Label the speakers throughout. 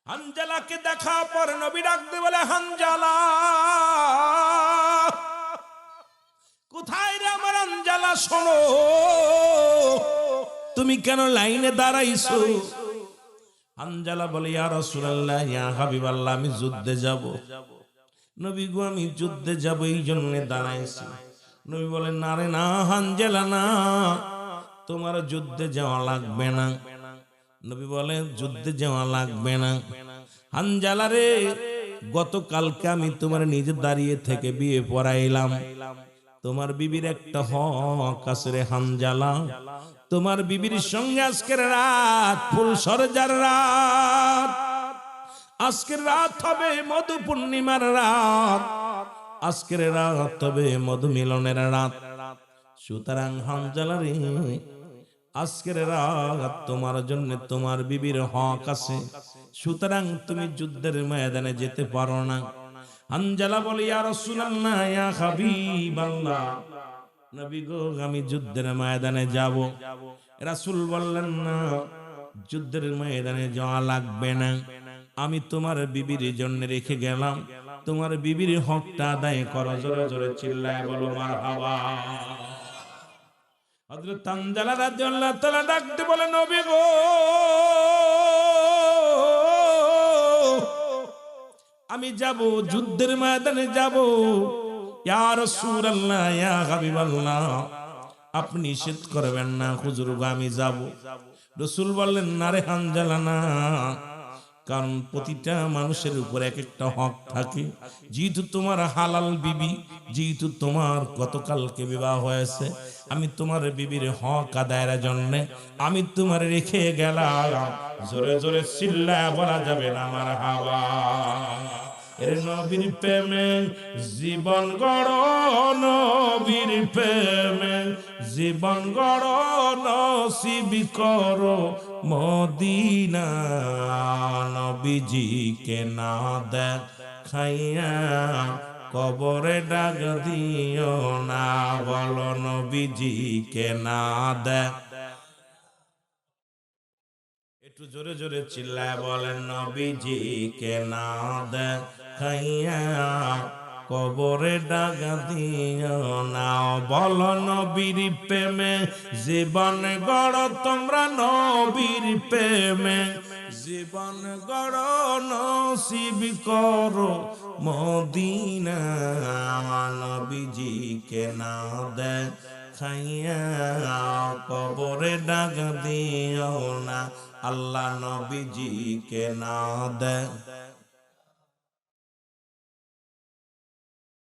Speaker 1: হানজালাকে দেখা পর নবী ডাকতে বলে, হানজালা কোথায় রে আমার হানজালা, শোনো তুমি কেন লাইনে দাঁড়াইছো? হানজালা বলে, ইয়া রাসূলুল্লাহ, ইয়া হাবিবাল্লাহ, আমি যুদ্ধে যাব। নবী গো, আমি যুদ্ধে যাব, এই জন্য দাঁড়াইছি। নবী বলেন, না রে না হানজালা, না, তোমার যুদ্ধে যাওয়া লাগবে না। নবী বলেন, যুদ্ধে যাওয়া লাগবে না। হানজালা রে, গতকালকে আমি তোমার নিজে দাঁড়িয়ে থেকে বিয়ে পড়াইলাম। তোমার বিবির একটা হক আছে রে হানজালা, তোমার বিবির সঙ্গে আজকের রাত ফুল সরজার রাত, আজকের রাত হবে মধু পূর্ণিমার রাত, আজকের রাত হবে মধু মিলনের রাত। সুতরাং হানজালা রে, আজকের রাত তোমার জন্য তোমার বিবির হক আছে, সুতরাং তুমি যুদ্ধের ময়দানে যেতে পারো না। হানজালা বলে, ইয়া রাসূলুল্লাহ, ইয়া হাবিবাল্লাহ, নবী গো, আমি যুদ্ধের ময়দানে যাব। রাসূল বললেন, না, যুদ্ধের ময়দানে যাওয়া লাগবে না, আমি তোমার বিবির জন্য রেখে গেলাম, তোমার বিবির হকটা আদায় করো। জোরে জোরে চিল্লায় বলো মারহাবা। হযরত হানজালা রাদিয়াল্লাহু তাআলা ডাকতে বলে, নবী গো, আমি যাব, যুদ্ধের ময়দানে যাব। ইয়া রাসূলুল্লাহ, ইয়া হাবিবাল্লাহ, আপনি নিষেধ করবেন না, হুজুর গো, আমি যাব। রাসূল বললেন, না রে হানজালা, না, কারণ প্রতিটা মানুষের উপর এক একটা হক থাকে। যেহেতু তোমার হালাল বিবি, যেহেতু তোমার গতকালকে বিবাহ হয়েছে, আমি তোমার বিবির হক আদায়ের জন্য আমি তোমার রেখে গেলাম। জোরে জোরে চিল্লায়া বলা যাবে না মারহাবা। এর নবীর প্রেমে জীবন গড়, নবীর প্রেমে জীবন গড়, নসিব করো মদিনা, নবীজিকে না দেখাইয়া কবরে ডাক দিও না, বলো নবীজিকে না দেখ। একটু জোরে জোরে চিল্লায় বলেন, নবীজিকে না দেখাইয়া কবরে ডাক দিও না, বলো নবীর প্রেমে জীবন গড়, তোমরা নবীর প্রেমে জীবন গড়, নসিব করো মদিনা, নবীজিকে না দেখাইয়া কবরে ডাক দিও না, আল্লাহ নবীজিকে না দেয়।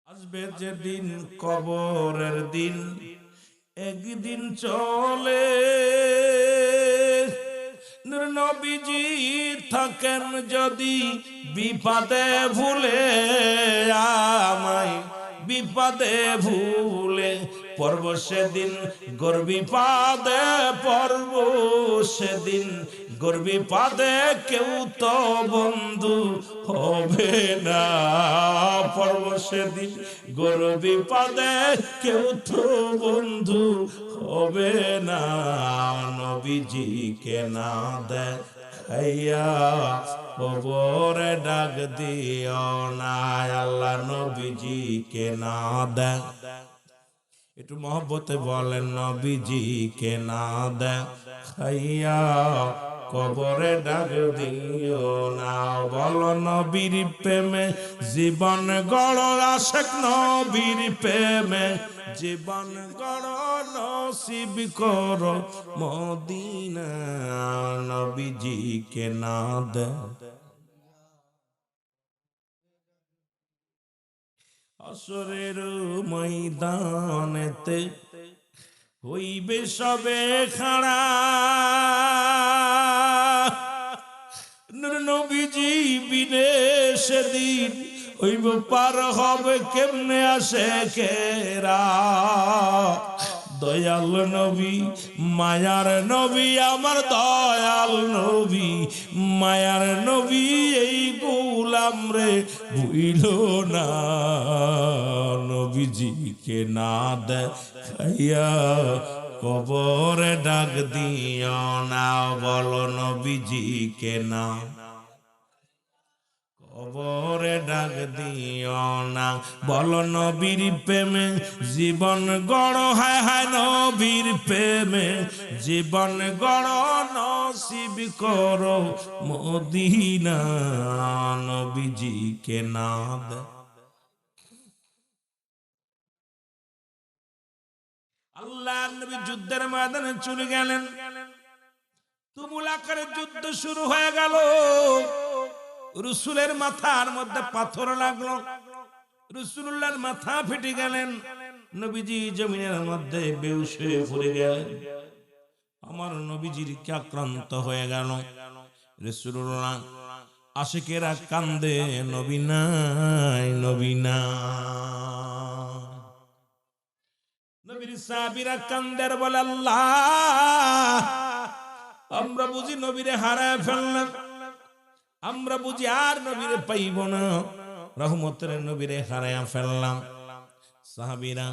Speaker 1: আসবে যেদিন কবরের দিন, একদিন চলে, নবীজি থাকেন যদি বিপদে ভুলে, আমায় বিপদে ভুলে পর্ব সেদিন গর্বি পাদে, পর্ব সেদিন গর্বি পাদে, কেউ তো বন্ধু হবে না, পর্ব সেদিন গর্বি পাদে, কেউ তো বন্ধু হবে না, নবীজিকে না দেখাইয়া কবরে ডাক দিও না, আল্লাহ নবীজিকে না দেখ। একটু মহব্বতে বলেন, নবীজিকে না দেখাইয়া কবরে ডাক দিও না, বলো নবীর প্রেমে জীবন গড়, আশেক নবীর প্রেমে জীবন গড়, নসিব করো মদিনা, নবীজিকে না দেখ। আসরের ময়দানেতে হইবে সবে খাড়া, নবীজি বিনে সেদিন হইব পার হবে কেমনে আসে কেরা, দয়াল নবী মায়ার নবী, আমার দয়াল নবী মায়ার নবী, এই গোলাম রে ভুইল না, নবীজিকে না দেখাইয়া কবরে ডাক দিও না, বলো নবীজিকে না। কবরে ডাক দিও না, বলো নবীর প্রেমে জীবন গড়, হায় হায় নবীর প্রেমে জীবন গড়, নসিব করো মদিনা নবীজিকে না দে। আল্লাহ নবী যুদ্ধের ময়দানে চলে গেলেন, তুমুল আকারে যুদ্ধ শুরু হয়ে গেল। রাসূলের মাথার মধ্যে পাথর লাগলো, রাসূলুল্লাহর মাথা ফেটে গেলেন, নবীজি জমিনের মধ্যে বেহুশ হয়ে পড়ে গেলেন। আমার নবীজির কি আক্রান্ত হয়ে গেল। রাসূলুল্লাহ আশিকেরা কান্দে, নবী নাই, নবী নাই। নবীর সাহাবীরা কান্দের, বলে আল্লাহ আমরা বুঝি নবীরে হারায় ফেললাম, আমরা বুঝি আর নবীরে পাইব না, রহমতের নবীরে হারায় ফেললাম। সাহাবীরা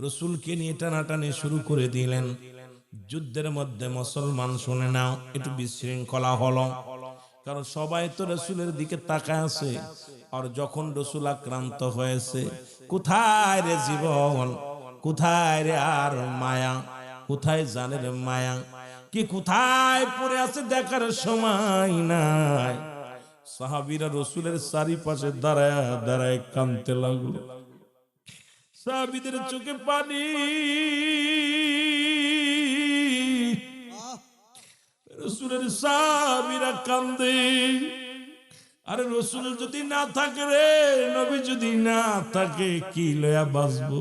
Speaker 1: রাসূলকে নিয়ে টানাটানি শুরু করে দিলেন। যুদ্ধের মধ্যে মুসলমান শুনে নাও, একটু বিশৃঙ্খলা হলো, কারণ সবাই তো রাসূলের দিকে তাকায় আছে। আর যখন রাসূল আক্রান্ত হয়েছে, কোথায় রে জীবন, কোথায় রে আর মায়া, কোথায় জানের মায়া, কি কোথায় পড়ে আছে দেখার সময় নাই। সাহাবীরা রাসূলের চারিপাশে দাঁড়ায় দাঁড়ায় কাঁদতে লাগলো। সাহাবীদের চোখে পানি, রাসূলের সাহাবীরা কান্দে। আরে রাসূল যদি না থাকে রে, নবী যদি না থাকে, কি লয়া বাঁচবো,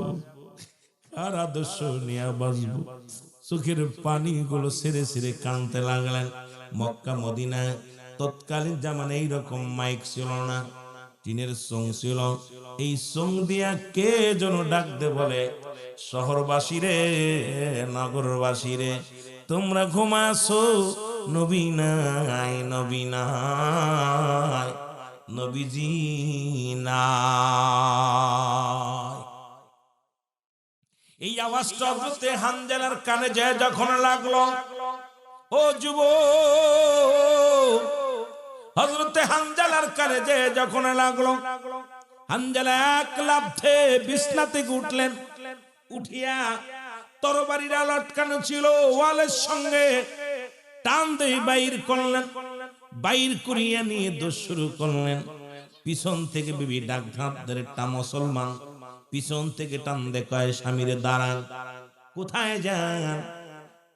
Speaker 1: আর আদর্শ নিয়ে বাঁচবো। চোখের পানি গুলো ছেড়ে ছেড়ে কাঁদতে লাগলেন। মক্কা মদিনায় তৎকালীন জামানে এইরকম মাইক ছিল না, টিনের সং ছিল। এই সং দিয়া কে যেন ডাকতে বলে, শহরবাসী রে, নগরবাসী রে, তোমরা ঘুমাছো, নবী নাই, নবী নাই, নবীজি নাই। এই আওয়াজটা হজরতে হানজালার কানে যায় যখন লাগলো, ও যুবক, হজরতে হানজালার কানে যায় যখন লাগলো, হানজালা এক লাফে বিছনা থেকে উঠলেন। উঠিয়া তরবারিরা লটকানো ছিল ওয়ালের সঙ্গে, টান দিয়ে বাইর করলেন। বাইর করিয়া নিয়ে দৌড় শুরু করলেন। পিছন থেকে বিবি ডাক ঢাক ধরে, টা মুসলমান পিছন থেকে টান দে, কয় স্বামীরে দাঁড়ান। কোথায় যান?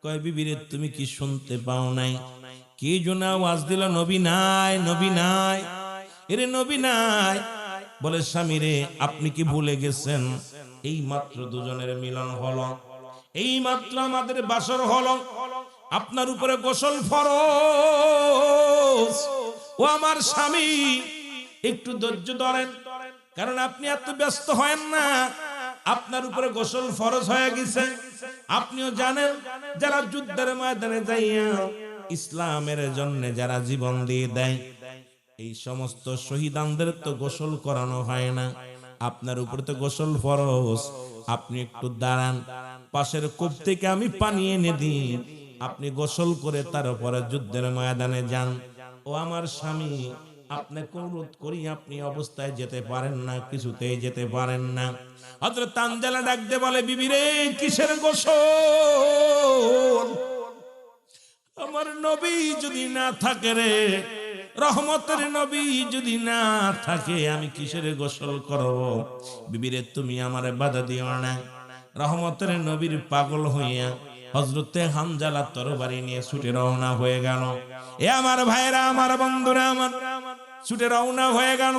Speaker 1: কয় বিবিরে তুমি কি শুনতে পাও নাই? কি জন্য আওয়াজ দিল, নবী নাই, নবী নাই, এরে নবী নাই। বলে স্বামীরে আপনি কি ভুলে গেছেন, এই মাত্র দুজনের মিলন হলো, এই মাত্র আমাদের বাসর হলো, আপনার উপরে গোসল ফরজ। ও আমার স্বামী, একটু ধৈর্য ধরেন, কারণ আপনি এত ব্যস্ত হয়েন না, আপনার উপরে গোসল ফরজ হয়ে গেছে। আপনিও জানেন, যারা যুদ্ধের ময়দানে যাইয়া ইসলামের জন্য যারা জীবন দিয়ে দেয়, এই সমস্ত শহীদানদের তো গোসল করানো হয় না, আপনার উপরে তো গোসল ফরজ। আপনি একটু দাঁড়ান, পাশের কূপ থেকে আমি পানি এনে দিই, আপনি গোসল করে তারপরে যুদ্ধের ময়দানে যান। ও আমার স্বামী, আপনাকে অনুরোধ করি, আপনি অবস্থায় যেতে পারেন না, কিছুতেই যেতে পারেন না। হযরত হানজালা ডাক দিয়ে বলে, বিবি রে কিসের গোসল? আমার নবী যদি না থাকে রে, রহমতের নবী যদি না থাকে, আমি কিসের গোসল করব? বিবিরে তুমি আমারে বাধা দিও না। রহমতের নবীর পাগল হইয়া হযরতে হানজালা তরবারি নিয়ে ছুটে রওনা হয়ে গেল। এ আমার ভাইরা, আমার বন্ধুরা, আমার ছুটে রওনা হয়ে গেল।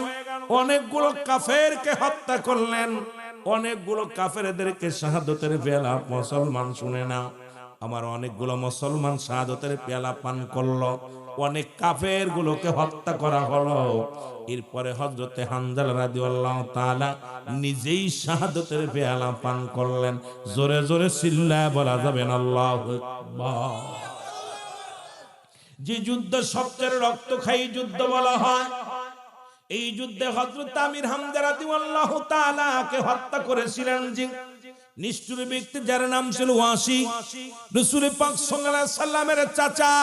Speaker 1: অনেকগুলো কাফেরকে হত্যা করলেন, অনেকগুলো কাফেরদেরকে শাহাদাতের পেয়ালা মুসলমান শুনে নাও, আমার অনেকগুলো মুসলমান শাহাদাতের পেয়ালা পান করলো, অনেক কাফের গুলোকে হত্যা করা হলো। এরপরে হযরতে হানজালা রাদিয়াল্লাহু তাআলা নিজেই শাহাদাতের পেয়ালা পান করলেন। জোরে জোরে চিল্লায় বলা যাবে না আল্লাহু আকবার। যে যুদ্ধ সবচেয়ে রক্তক্ষয়ী যুদ্ধ বলা হয়, এই যুদ্ধে হযরত আমির হামজা রাদিয়াল্লাহু তাআলা কে হত্যা করেছিলেন যে নিষ্ঠুর ব্যক্তি, যার নাম ছিল ওয়াসি। রাসূল পাক সাল্লাল্লাহু আলাইহি সাল্লামের চাচা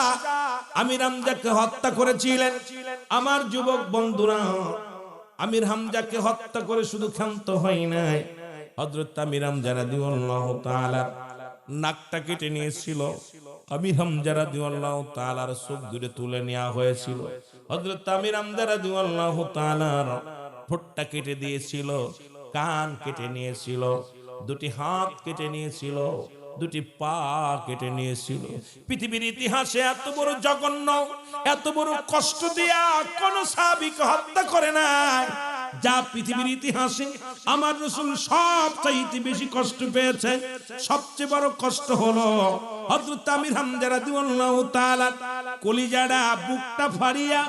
Speaker 1: আমির হামজাকে হত্যা করেছিলেন। আমার যুবক বন্ধুরা, আমির হামজাকে হত্যা করে শুধু ক্ষান্ত হয় নাই, হযরত আমির হামজা রাদিয়াল্লাহু তাআলা নাকটা কেটে নিয়েছিল। আমির হামজা রাদিয়াল্লাহু তাআলার চোখ দুটো তুলে নেওয়া হয়েছিল। হযরত আমির হামজা রাদিয়াল্লাহু তাআলার ঠোঁটটা কেটে দিয়েছিল, কান কেটে নিয়েছিল, দুটি হাত কেটে নিয়েছিল, দুটি পা কেটে নিয়েছিল। পৃথিবীর ইতিহাসে এত বড় জঘন্য, এত বড় কষ্ট দিয়া কোন সাহাবীকে হত্যা করে নাই যা পৃথিবীর ইতিহাসে আমার রাসূল সবচাইতে বেশি কষ্ট পেয়েছে। সবচেয়ে বড় কষ্ট হলো হযরত আমির হামজা রাদিয়াল্লাহু তাআলা কলিজাটা বুকটা ফাড়িয়া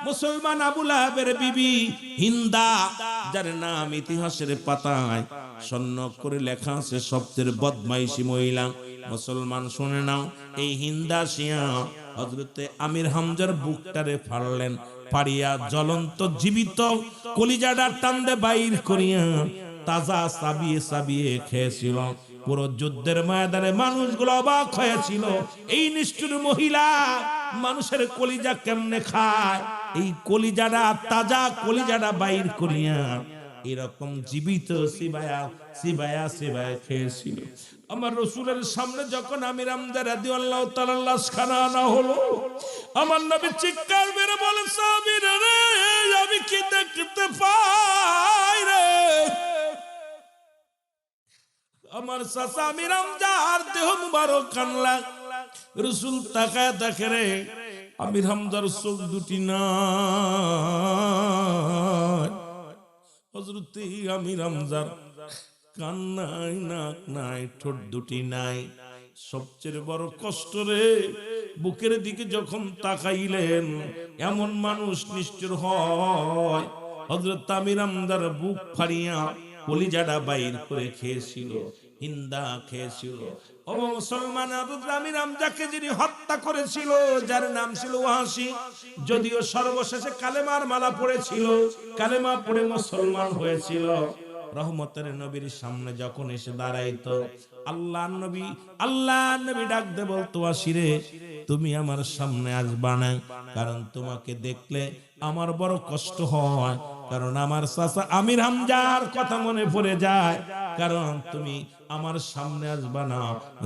Speaker 1: মুসলমান আবু লাহাবের বিবি হিন্দা, যার নাম ইতিহাসের পাতায় স্বর্ণ করে লেখা আছে সবচেয়ে বদমাইশি মহিলা। মুসলমান শুনে নাও, এই হিন্দা শিয়া হযরতে আমির হামজার বুকটারে ফাড়লেন, পাড়িয়া জ্বলন্ত জীবিত কলিজাটা টান্দে বাইর করিয়া তাজা সাবিয়ে সাবিয়ে খেয়েছিল। পুরো যুদ্ধের ময়দানে মানুষগুলো অবাক হয়েছিল, এই নিষ্ঠুর মহিলা মানুষের কলিজা কেমনে খায়। এই কলিজাটা তাজা কলিজাটা বাইর করিয়া এরকম জীবিত সিবায়া সিবায়া সিবায়া খেয়েছিল। আমার রাসূলের সামনে যখন আমির হামজা রাদিয়াল্লাহু তাআলা লাশখানা আনা হলো, আমার নবী চিৎকার মেরে বলেন, সাহাবীরা রে, আমি কি দেখতে পাই রে? আমার চাচা আমির হামজার দেহ মুবারক কানলা। রাসূল তাকায় দেখে রে, আমির হামজার চোখ দুটি নাই, হযরত আমির হামজার কান নাই, নাক নাই, ঠোঁট দুটি নাই। সবচেয়ে বড় কষ্ট রে, বুকের দিকে যখন তাকাইলেন, এমন মানুষ নিষ্ঠুর হয়। হযরত আমির হামজার বুক ফাড়িয়া কলিজাটা বাইর করে খেয়েছিল, হিন্দা খেয়েছিল। ও মুসলমান, আমির হামজাকে যিনি হত্যা করেছিল, যার নাম ছিল ওয়াসি, যদিও সর্বশেষে কালেমার মালা পড়েছিল, কালেমা পড়ে মুসলমান হয়েছিল। রহমতের নবীর সামনে যখন এসে দাঁড়াইতো, আল্লাহর নবী ডাক দে বলতো, ওয়াসিরে, তুমি আমার সামনে আসবা না, কারণ তোমাকে দেখলে আমার বড় কষ্ট হয়, কারণ আমার চাচা আমির হামজার কথা মনে পড়ে যায়। কারণ তুমি আমার সামনে আসবা না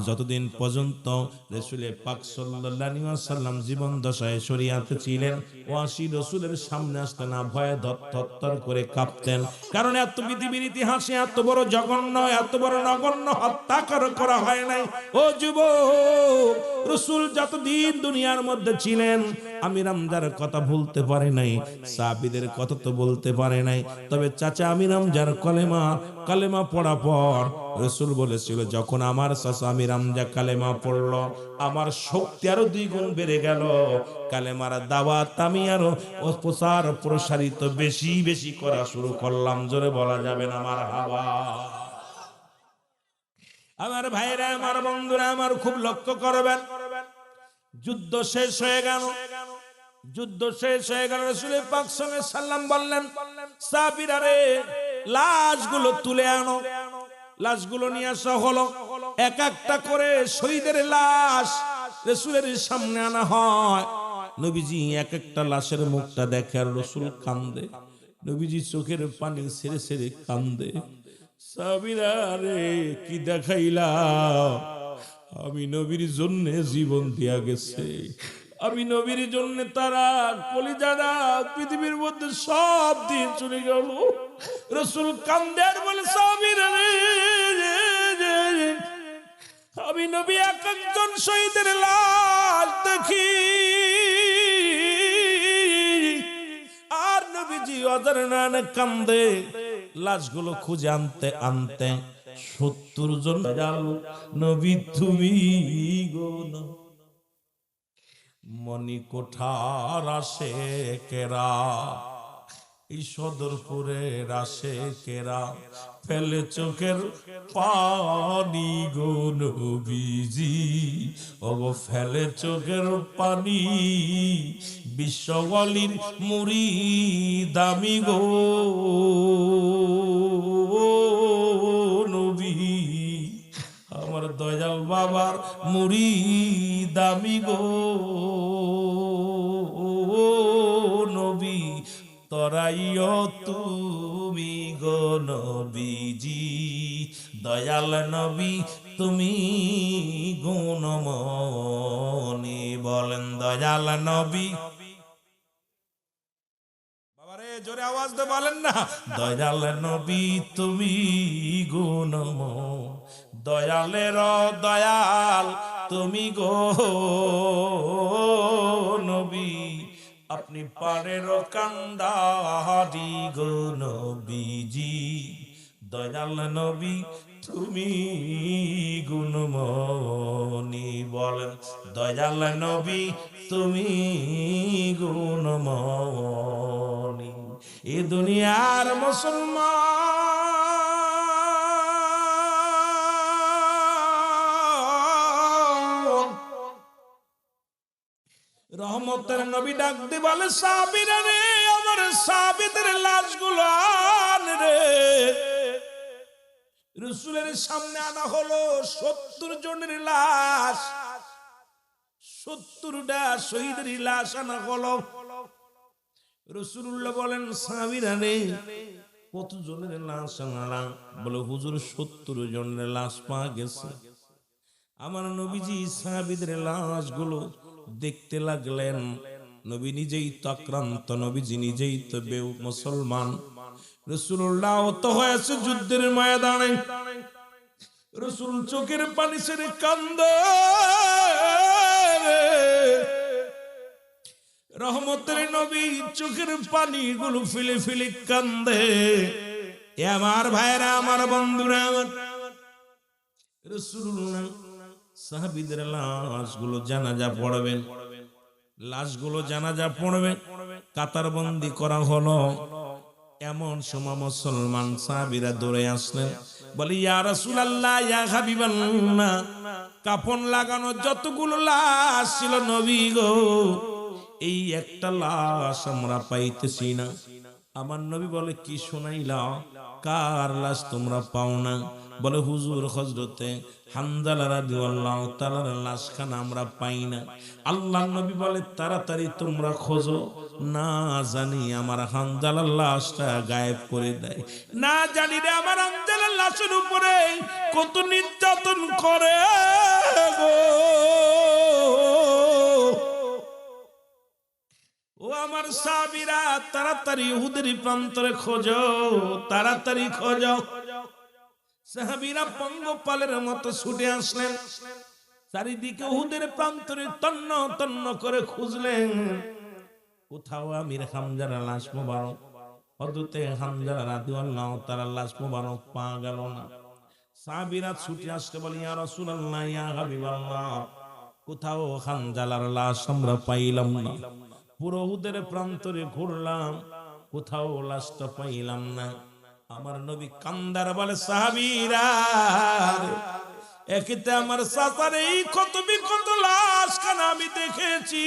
Speaker 1: যতদিন পর্যন্ত রাসূল পাক সাল্লাল্লাহু আলাইহি ওয়াসাল্লাম জীবন দশায় শরীয়তে ছিলেন। ওয়াসি রাসূলের সামনে আসতে না ভয়ে থরথর করে কাঁপতেন, কারণ এত পৃথিবীর ইতিহাসে এত বড় জঘন্য, এত বড় নগণ্য হত্যা করা হয় নাই। ও যুবক, রাসূল যতদিন দুনিয়ার মধ্যে ছিলেন আমির হামজার কথা ভুলতে পারে নাই, সাহাবীদের কথা তো বলতে পারে নাই। তবে চাচা আমির হামজার কালেমা পড়া পর রাসূল বলেছিল, যখন আমার চাচা আমির হামজা কালেমা পড়লো, আমার শক্তি আরো 2 গুণ বেড়ে গেল। কালেমার দাওয়াত আমি আরো প্রচার প্রসারিত বেশি বেশি করা শুরু করলাম। জোরে বলা যাবে না মারহাবা। আমার ভাইরা, আমার বন্ধুরা, আমার খুব লক্ষ্য করবেন, যুদ্ধ শেষ হয়ে গেল। রাসূল পাক সাল্লাল্লাহু আলাইহি ওয়াসাল্লাম বললেন, সাহাবীরা রে, লাশগুলো তুলে আনো। লাশগুলো নিয়ে আসা হলো, এক একটা করে শহীদের লাশ রাসূলের সামনে আনা হয়। নবীজি এক একটা লাশের মুখটা দেখে আর রাসূল কান্দে। নবীজি চোখের পানি ছেড়ে ছেড়ে কান্দে। সাহাবীরা রে, কি দেখাইলা? আমি নবীর জন্য জীবন দিয়া গেছে, আমি নবীর জন্য তারা কলিজাটা পৃথিবীর মধ্যে সব দিয়ে চলে গেল। রাসূল কান্দে আর বলে, সাহাবীরা রে, আমি নবী এক একজন শহীদের লাশ দেখি, আর নবীজি অজার নানে কান্দে। লাশগুলো খুঁজে আনতে আনতে 70 জন নবী তুমি গো না। মণিকোঠার আশেকেরা, এই সদরপুরের আশেকেরা, ফেলে চোখের পানি গো নবীজি, ওগো ফেলে চোখের পানি, বিশ্বওয়ালির মুরিদ আমি গো নবী, আমার দয়াল বাবার মুরিদ আমি গো নবী। তরাইও তুমি গো নবীজি, দয়াল নবী তুমি গুণমণি। বলেন দয়াল নবী, বাবারে জোরে আওয়াজ দিয়ে বলেন না, দয়াল নবী তুমি গুণময়, দয়ালের দয়াল তুমি গো নবী, আপনি পারের কান্ডারি গো নবীজি, দয়াল নবী তুমি গুণমণি। বলেন দয়াল নবী তুমি গুণমণি। এ দুনিয়ার মুসলমান রহমতের নবী ডাক দি বলে, সাহাবীরা রে, আমার সাহাবীদের লাশগুলো আন রে। রাসূলের সামনে আনা হলো 70 জনের লাশ, 70টা শহীদের লাশ আনা হলো। রাসূলুল্লাহ বলেন, সাহাবীরা রে, কত জনের লাশ আনলাম? বলে, হুজুর 70 জনের লাশ পাওয়া গেছে। আমার নবীজি সাহাবীদের লাশগুলো দেখতে লাগলেন। নবী নিজেই তো আক্রান্ত, নবীজি নিজেই তো মুসলমান। রাসূলুল্লাহ তো হয়েছে যুদ্ধের ময়দানে, রাসূল চোখের পানি ছেড়ে কান্দে। রহমতের নবী চোখের পানিগুলো ফেলে ফেলে কান্দে। আমার ভাইরা, আমার বন্ধুরা, আমার রাসূলুল্লাহ সাহাবীদের লাশগুলো জানাজা পড়বেন, লাশগুলো জানাজা পড়বে, কাতারবন্দি করা হলো। এমন সময় মুসলমান সাহাবীরা দৌড়ে আসলেন, বলি, ইয়া রাসূলুল্লাহ, ইয়া হাবিবাল্লাহ, কাফন লাগানো যতগুলো লাশ ছিল নবী গো, এই একটা লাশ আমরা পাইতেছি না। আমার নবী বলে, কি শুনাইলা? কার লাশ তোমরা পাও না? বলে, হুজুর হযরতে হানজালা রাদিয়াল্লাহু তাআলার লাশখানা আমরা পাই না। আল্লাহর নবী বলে, তাড়াতাড়ি তোমরা খোঁজো, না জানি আমার হানজালার লাশটা গায়েব করে দেয়, না জানি রে আমার হানজালার লাশের উপরে কত নির্যাতন করে গো। ও আমার সাহাবীরা, তাড়াতাড়ি উহুদের প্রান্তরে খোঁজো, তাড়াতাড়ি খোঁজো। সাহাবীরা পঙ্গপালের মতো ছুটে আসলেন, চারিদিকে উহুদের প্রান্তরে তন্ন তন্ন করে খুঁজলেন। কোথাও আমির হামজার লাশ মোবারক, হযরতে হামজা রাদিয়াল্লাহু তাআলার লাশ মোবারক পাওয়া গেল না। সাহাবীরা ছুটে আসতে বলে, ইয়া রাসূলুল্লাহ, ইয়া হাবিবাল্লাহ, কোথাও হামজালার লাশ আমরা পাইলাম না। পুরো উহুদের প্রান্তরে ঘুরলাম, কোথাও লাশটা পাইলাম না। আমার নবী কান্দার বলে, সাহাবীরা, একিতে আমার চাচার এই কত বিকট লাশ খানা আমি দেখেছি,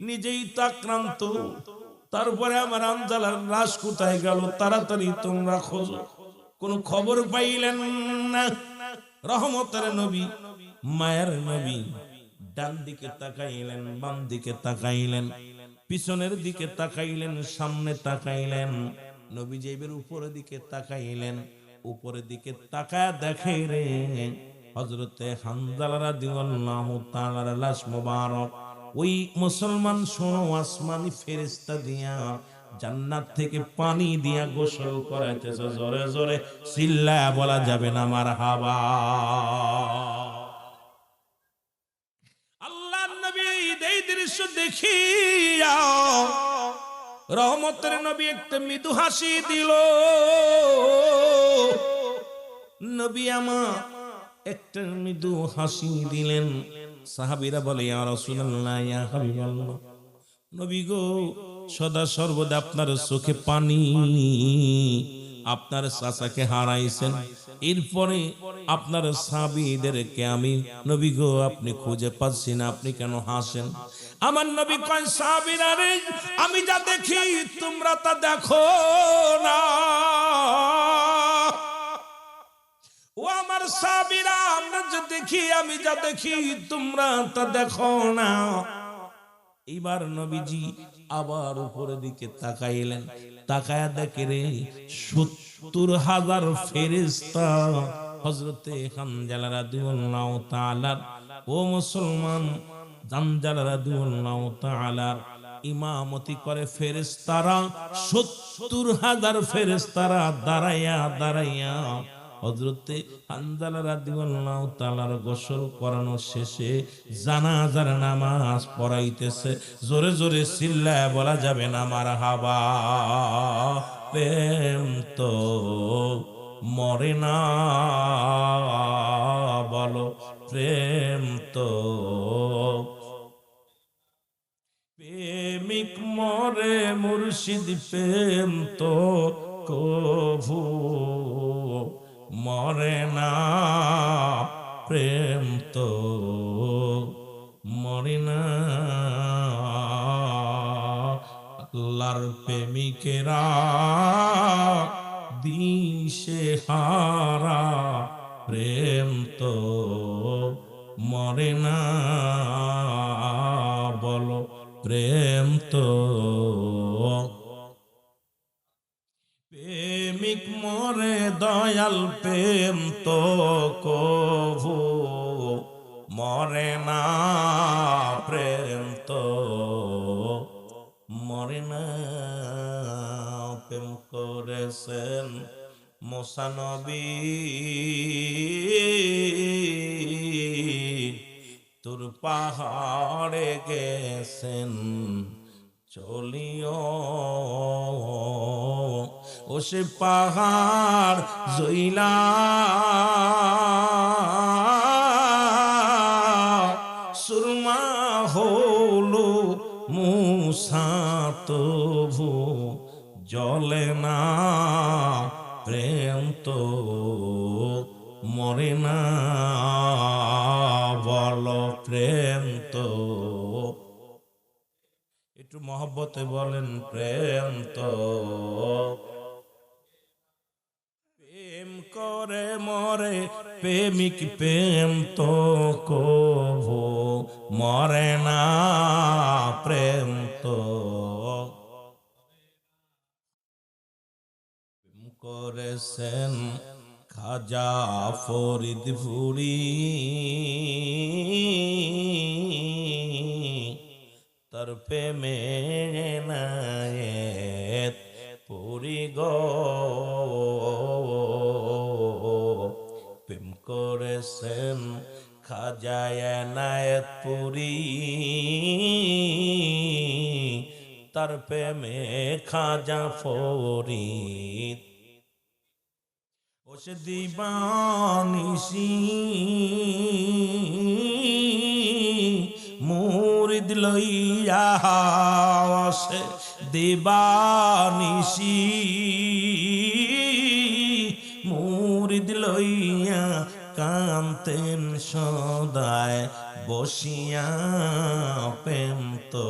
Speaker 1: নিজেই তো আক্রান্ত, তারপরে আমার হামজালার লাশ কোথায় গেল? তাড়াতাড়ি তোমরা খোঁজো। কোন খবর পাইলেন না। রহমতের নবী, মায়ের নবী, ডান দিকে তাকাইলেন, বাম দিকে তাকাইলেন, পিছনের দিকে তাকাইলেন, সামনে তাকাইলেন। নবীজি এবার উপরের দিকে তাকাইলেন, উপরের দিকে তাকায় দেখে রে, হযরতে হানজালা রাদিয়াল্লাহু তাআলার লাশ মোবারক। ওই মুসলমান শোনো, আসমানি ফেরেশতা দিয়া জান্নাত থেকে পানি দিয়া গোসল করাইতেছে। জোরে জোরে চিল্লায়া বলা যাবে না মারহাবা। আল্লাহর নবী এই দৃশ্য দেখিয়া রহমতের নবী একটা মৃদু হাসি দিল। নবী আমার একটা মৃদু হাসি দিলেন। সাহাবীরা বলে, ইয়া রাসূলুল্লাহ, ইয়া হাবিবাল্লাহ, নবী গো, সদা সর্বদা আপনার চোখে পানি, আপনার চাচাকে হারাইছেন, এরপরে আপনার সাহাবীদেরকে আমি নবী গো আপনি খুঁজে পাচ্ছি না, আপনি কেন হাসেন? আমার নবী কয়, সাহাবীরা রে, আমি যা দেখি তোমরা তা দেখো না। ও আমার সাহাবীরা, আমরা যা দেখি, আমি যা দেখি তোমরা তা দেখো না। এইবার নবীজি আবার উপরের দিকে তাকাইলেন, তাকায়া দেখে রে 70,000 ফেরেশতা হযরতে হানজালা রাদিয়াল্লাহু তাআলা। ও মুসলমান, হানজালা রাদিয়াল্লাহু তাআলা ইমামতি করে ফেরেশতারা 70,000 ফেরেশতারা দাঁড়াইয়া দাঁড়াইয়া হযরতে হানজালা রাদিয়াল্লাহু তাআলার গোসল করানো শেষে জানাজার নামাজ পড়াইতেছে। জোরে জোরে চিল্লায় বলা যাবে না মারহাবা। প্রেম তো মরে না, বলো প্রেম তো। প্রেমিক মরে মুর্শিদ প্রেম তো কভু মরে না, প্রেম তো মরে না। আল্লাহর প্রেমিকেরা দিশে হারা, প্রেম তো মরে না, বলো প্রেম তো। প্রেমিক মরে দয়াল প্রেম তো কভু মরে না, প্রেম তো মরে না। প্রেম করেছেন মুসা নবী, তুর পাহাড়ে গেছেন চলিও, ও সে পাহাড় জইলা সুরমা হলো মুসা তবু জলে না, প্রেম তো মরে না, বলো প্রেম তো। একটু মহব্বতে বলেন প্রেম তো। প্রেম করে মরে প্রেমিক প্রেম তো কভু মরে না, প্রেম তো। প্রেম করেছেন খাজা ফরিদপুরি, তার প্রেমে নায়েত পুরি গো। প্রেম করেছেন খাজা এনায়েত পুরি, তার প্রেমে খাজা ফরিদ। ও সে দিবানিশি মুরিদ লইয়া আসে, দিবানিশি মুরিদ লইয়া কান্তেন সদায় বসিয়া, প্রেম তো।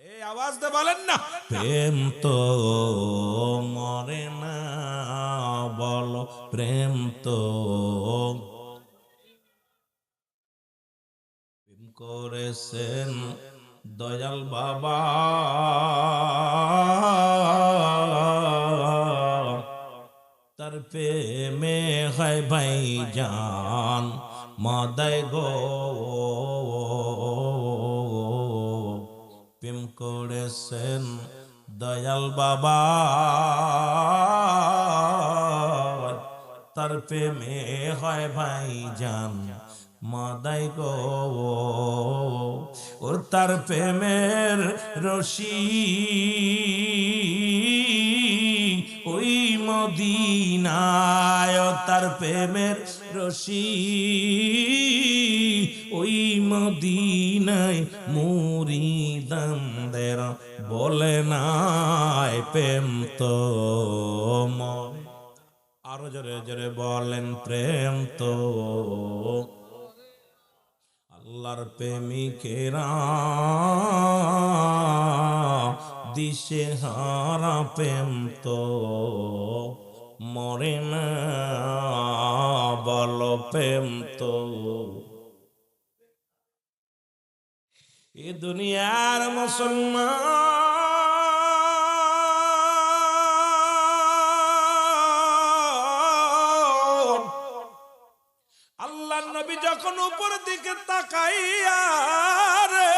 Speaker 1: এই আওয়াজ দিয়ে বলেন না প্রেম তো মরে না, বলো প্রেম তো। প্রেম করেছেন দয়াল বাবা, তার প্রেমে হয় ভাই জান মাদায় গো। প্রেম করেছেন দয়াল বাবা, তার প্রেমে হয় ভাই জান মাদায় গো। ও তার প্রেমের রশি ওই মদিনায়, তার প্রেমের রশি ওই মদিনায় মুরিদানদের বলে নাই, প্রেম তো মরে। আরো জোরে জোরে বলেন প্রেম তো। আল্লাহর প্রেমিকেরা দিশে হারা, প্রেম তো মরে না, বলো প্রেম তো। এ দুনিয়ার মুসলমান আল্লাহর নবী যখন উপর দিকে তাকাইয়া রে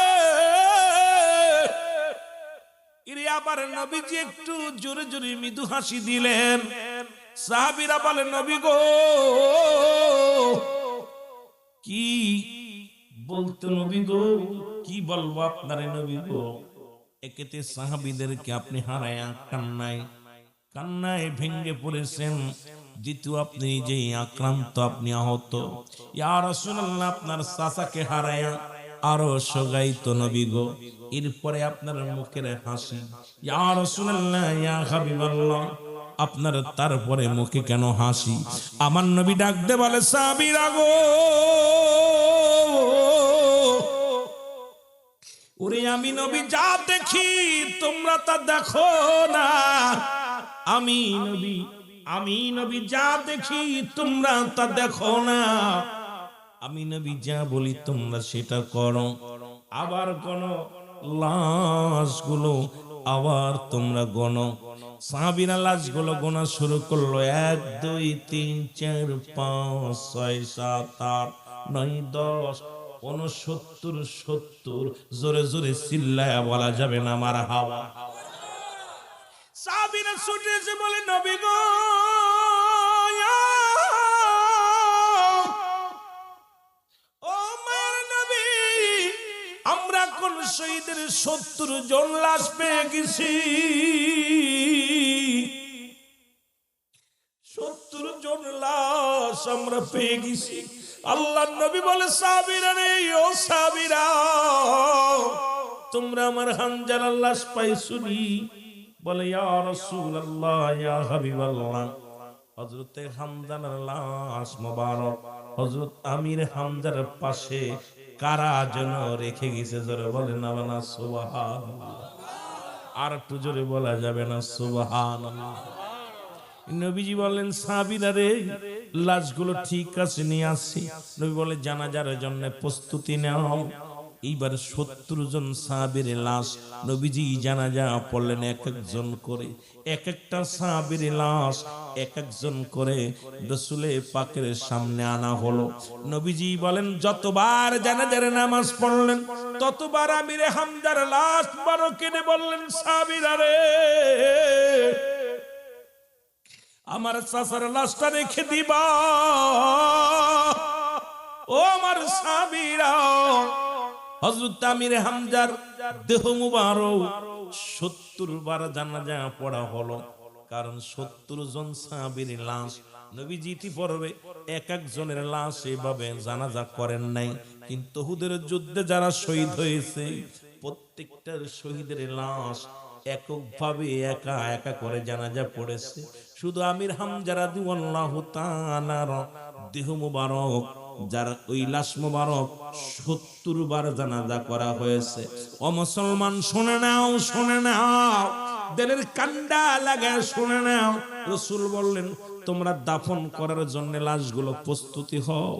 Speaker 1: আবার নবীজি একটু জোরে জোরে মৃদু হাসি দিলেন। সাহাবীরা বলে নবী গো কি বলতো নবী গো, কি বলবো আপনারে নবী গো। একেতে সাহাবীদেরকে আপনি হারায়া কান্নায় ভেঙ্গে পড়েছেন, দ্বিতীয় আপনি যে আক্রান্ত, আপনি আহত। ইয়া রাসূলুল্লাহ আপনার চাচাকে হারায়া আরো সগাইত নবী গো, এরপরে আপনার মুখের হাসি। ইয়া রাসূলুল্লাহ ইয়া হাবিবাল্লাহ আপনার তারপরে মুখে কেন হাসি? আমার নবী ডাক দে বলে সাহাবীরা গো ওরে আমি নবী যা দেখি তোমরা তা দেখো না। আমি নবী যা দেখি তোমরা তা দেখো না। আমি নবী যা বলি তোমরা সেটা করো। আবার কোন লাশগুলো আবার তোমরা গণো। সাহাবীরা লাশগুলো গোনা শুরু করলো। 1 2 3 4 5 6 7 8 9 10 69 70 জোরে জোরে চিল্লায়া বলা যাবে না মারহাবা। সাহাবীরা ছুটে এসে বলে নবী গো ও মায়ের নবী আমরা কোন শহীদের 70 জন লাশ পেয়ে গেছি। 70 জন লাশ আমরা পেয়ে গেছি। আল্লাহর নবী বলে সাহাবীরা রে ও সাহাবীরা তোমরা আমার হামজার লাশ পাইছুনি? বলে ইয়া রাসূলুল্লাহ ইয়া হাবিবাল্লাহ হযরত হামজার লাশ মোবারক হযরত আমির হামজার পাশে কারা যেন রেখে গেছে। জোরে বলেন না সুবহানাল্লাহ। আর একটু জোরে বলা যাবে না সুবহানাল্লাহ। নবীজি বলেন সাহাবীরা রে লাশগুলো ঠিক আছে নিয়ে আসছি। নবী বলে জানাজার জন্য প্রস্তুতি নাও। এইবার 70 জন সাহাবীর লাশ নবীজি জানাজা পড়লেন এক একজন করে। এক একটা সাহাবীর লাশ এক একজন করে রাসূলে পাকের সামনে আনা হলো। নবীজি বলেন যতবার জানাজার নামাজ পড়লেন ততবার আমিরে হামজার লাশ বারো কেটে বললেন সাহাবীরা রে আমার চাচার লাশটা রেখে দিবা। ও আমার সাহাবীরা হযরত আমির হামজার দেহ মুবারক 70 বার জানাজা পড়া হলো। কারণ 70 জন সাহাবীর লাশ নবীজি পড়বে। এক একজনের লাশ এভাবে জানাজা করেন নাই। কিন্তু উহুদের যুদ্ধে যারা শহীদ হয়েছে প্রত্যেকটার শহীদের লাশ এককভাবে একা একা করে জানাজা পড়েছে। শুধু আমির হামজা রাদিয়াল্লাহু তাআলার দেহ মুবারক যার ওই লাশ মুবারক 70 বার জানাজা করা হয়েছে। ও মুসলমান শুনে নাও দিলের কান্ডা লাগা শুনে নাও। রাসূল বললেন তোমরা দাফন করার জন্য লাশগুলো প্রস্তুতি হও,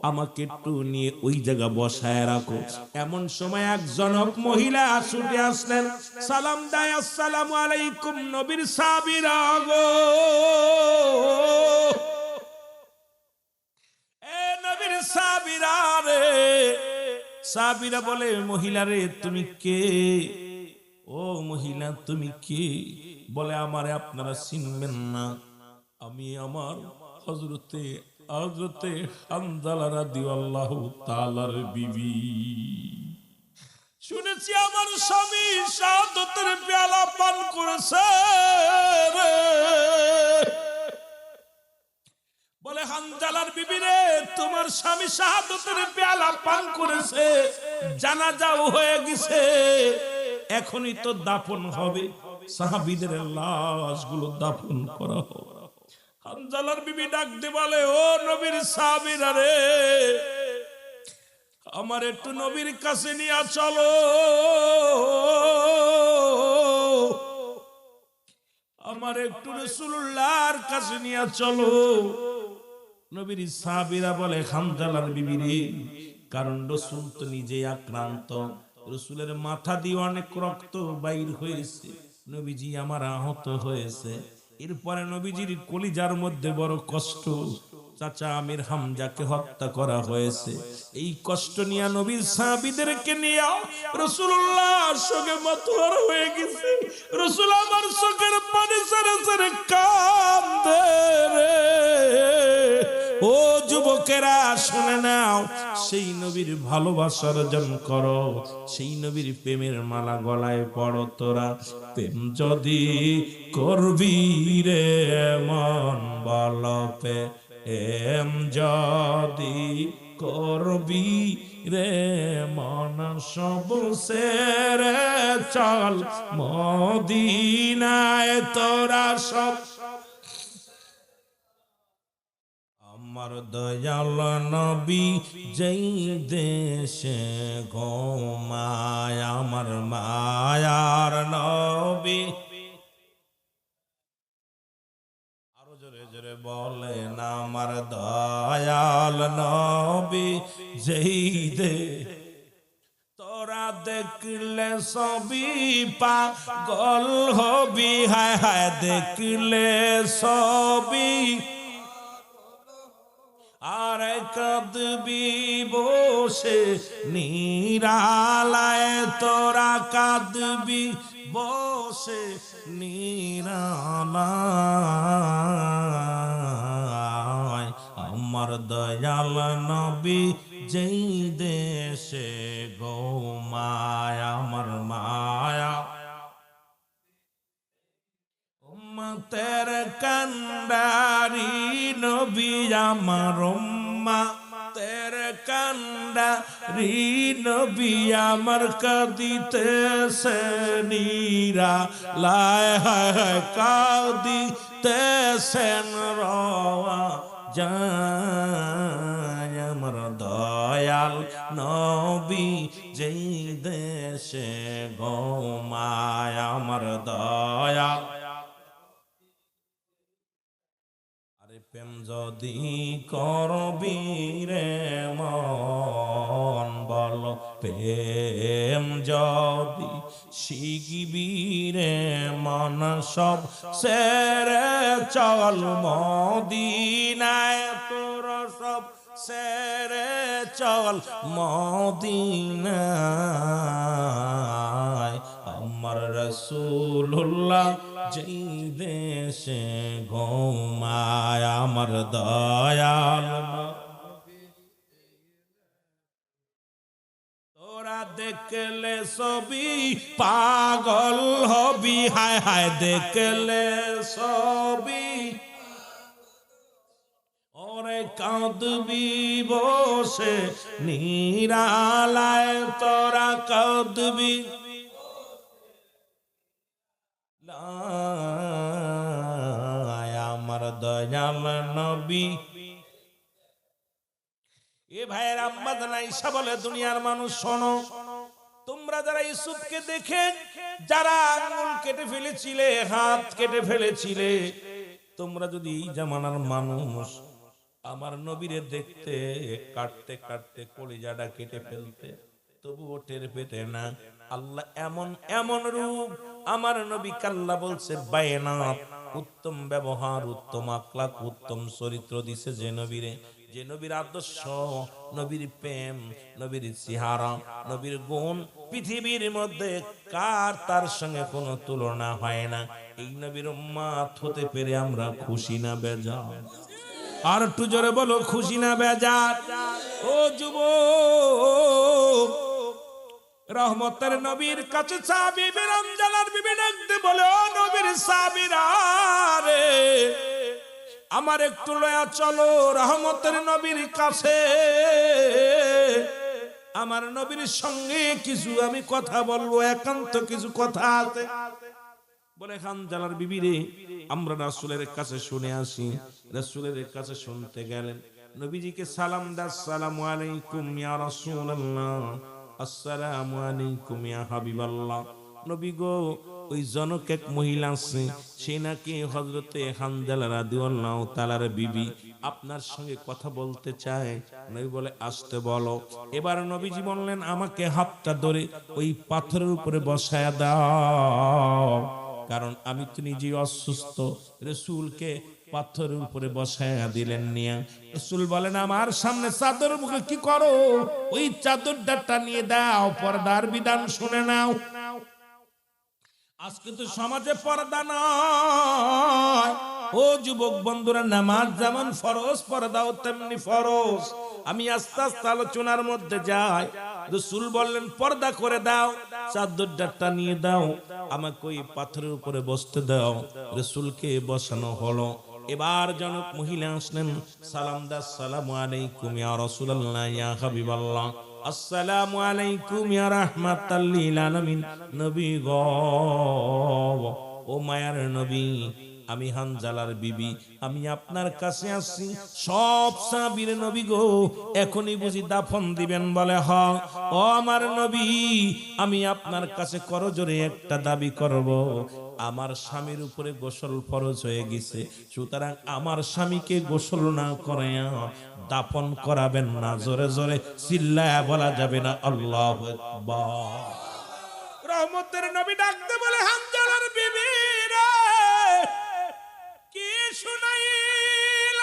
Speaker 1: আমাকে একটু নিয়ে ওই জায়গা বসায় রাখো। এমন সময় এক জনক মহিলা ছুটে আসলেন, সালাম দেয় আসসালামু আলাইকুম নবীর সাহাবীরা গো। এ নবীর সাহাবীরা রে। সাহাবীরা বলে মহিলা রে তুমি কে? ও মহিলা তুমি কে? বলে আমারে আপনারা চিনবেন না, আমি আমার হযরতে হামজালা রাদিয়াল্লাহু তাআলার বিবি। শুনেছি আমার স্বামী শাহাদাতের পেয়ালা পান করেছে। বলে হামজালার বিবি রে তোমার স্বামী শাহাদাতের পেয়ালা পান করেছে, জানাজাও হয়ে গেছে, এখনই তো দাফন হবে। সাহাবীদের লাশগুলো দাফন করা হবে। হামজালার বিবি ডাক দিয়ে বলে ও নবীর সাহাবীরা রে আমার একটু নবীর কাছে নিয়ে চলো, আমার একটু রাসূলুল্লাহর কাছে নিয়ে চলো। নবীর সাহাবীরা বলে হামজালার বিবি রে, কারণ রাসূল তো নিজে আক্রান্ত, রসুলের মাথা দিয়ে অনেক রক্ত বাইর হয়েছে, নবীজি আমার আহত হয়েছে। এরপরে নবীজির কলিজার মধ্যে বড় কষ্ট, চাচা আমির হামজাকে হত্যা করা হয়েছে। এই কষ্ট নিয়ে নবীর সাহাবীদেরকে নিয়ে রাসূলুল্লাহ শোকে মাতোয়ারা হয়ে গেছে। রাসূল আমার চোখের পানি ছেড়ে ছেড়ে কাঁদে রে। ও যুবকেরা শুনে নাও, সেই নবীর ভালোবাসা অর্জন করো, সেই নবীর প্রেমের মালা গলায় পড়ো তোরা। প্রেম যদি করবি রে মন বল প্রেম যদি করবি রে মন সব সেরে চল মদিনায় তোরা সব। আমার দয়াল নবী যেই দেশে ঘুমায়, আমার মায়ার নবী, আরো জোরে জোরে বলেন আমার দয়াল নবী যেই দে। তোরা দেখলে সবই পাগল হবি, হায় হায় দেখলে সবই, আর কাঁদবি বসে নিরালায়, তোরা কাঁদবি বসে নিরালায়। আমার দয়াল নবী যেই দেশে ঘুমায়, আমার মায়া উম্মতের কান্ডারি নবী আমার উম্মতের কান্ডারি নবী আমার, কাঁদিতেছে নিরালায়, হায় হায় কাঁদিতেছেন রওয়া যায়। আমার দয়াল নবী যেই দেশে ঘুমায়, আমার দয়াল। আরে প্রেম যদি করবি রে মন বল প্রেম যদি শিখবি রে মন সব সেরে চল মদিনায় তোরা সব সেরে চল মদিনায়। আমার রাসূলুল্লাহ যেই দেশে ঘুমায়, আমার দয়াল তোরা দেখলে সবই পাগল হবি, হায় হায় দেখলে সবই, ওরে কাঁদবি বসে নিরালায়, তোরা কাঁদবি আমার দয়াল নবী। এ ভাইয়ের আম্মা জানাইসা বলে, দুনিয়ার মানুষ শোনো, তোমরা যারা ইউসুফকে দেখে যারা আঙ্গুল কেটে ফেলেছিলে, হাত কেটে ফেলেছিলে, তোমরা যদি এই জামানার মানুষ আমার নবীরে দেখতে কাটতে কাটতে কলিজাটা কেটে ফেলতে, তবুও টের পেতে না। আল্লাহ এমন এমন রূপ আমার নবী কাল্লা বলছে বায়নাত, উত্তম ব্যবহার, উত্তম আখলাক, উত্তম চরিত্র দিছে যে নবীরে, যে নবীর আদর্শ, নবীর প্রেম, নবীর চেহারা, নবীর গুণ পৃথিবীর মধ্যে কার তার সঙ্গে কোনো তুলনা হয় না। এই নবীর উম্মত হতে পেরে আমরা খুশি না বেজার? আর একটু জোরে বলো, খুশি না বেজার? ও যুবক, রহমতের নবীর কাছে সাহাবী রমজানের বিবি ডাকতে বলে, ও নবীর সাহাবীরা রে, আমার একটু লয়া চলো রহমতের নবীর কাছে, আমার নবীর সঙ্গে কিছু আমি কথা বলবো, একান্ত কিছু কথা আছে। বলে খানজালার বিবি রে, আমরা রাসূলের কাছে শুনে আসি। রাসূলের কাছে শুনতে গেলেন, নবীজিকে সালাম দা, আসসালামু আলাইকুম ইয়া রাসূলুল্লাহ, আসসালামু আলাইকুম ইয়া হাবিবাল্লাহ। নবী গো, ওই জনক এক মহিলা আছে, সে নাকি হযরতে হানজালা রাদিয়াল্লাহু তাআলার বিবি, আপনার সঙ্গে কথা বলতে চায়। নবী বলে আসতে বলো। এবার নবীজি বললেন আমাকে হাতটা ধরে ওই পাথরের উপরে বসায়া দাও, কারণ আমি তো নিজে অসুস্থ। রাসূলকে পাথরের উপরে বসায়া দিলেন নিয়ে। রাসূল বলেন আমার সামনে চাদর মুখে কি করো? ওই চাদরটা টানিয়ে দাও, পর্দার বিধান শুনে নাও। আজকে তো সমাজে পর্দা নয়। ও যুবক বন্ধুরা, নামাজ যেমন ফরজ, পর্দাও তেমনি ফরজ। আমি আস্তে আস্তে আলোচনার মধ্যে যাই। রাসূল বললেন পর্দা করে দাও, চাদরটা টানিয়ে দাও, আমাকে ওই পাথরের উপরে বসতে দাও। রাসূলকে বসানো হলো। এবার জনক মহিলা আসলেন, সালাম দাস, সালামু আলাইকুম ইয়া রাসূলুল্লাহ ইয়া হাবিবাল্লাহ, আসসালামু আলাইকুম ইয়া রাহমাতাল লিল আলামিন। নবী গো, ও মায়ার নবী, আমি হানজালার বিবি, আমি আপনার কাছে আসছি। সব সাহাবীর নবী গো, এখনই বুঝি দাফন দিবেন? বলে হ্যাঁ। ও আমার নবী, আমি আপনার কাছে করজোরে একটা দাবি করব। আমার স্বামীর উপরে গোসল ফরজ হয়ে গেছে, সুতরাং আমার স্বামীকে গোসল না করায়া দাফন করাবেন না। জোরে জোরে চিল্লায়া বলা যাবে না আল্লাহু আকবার। রহমতের নবী ডাকতে বলে হানজালার বিবি রে, কি শুনাইল?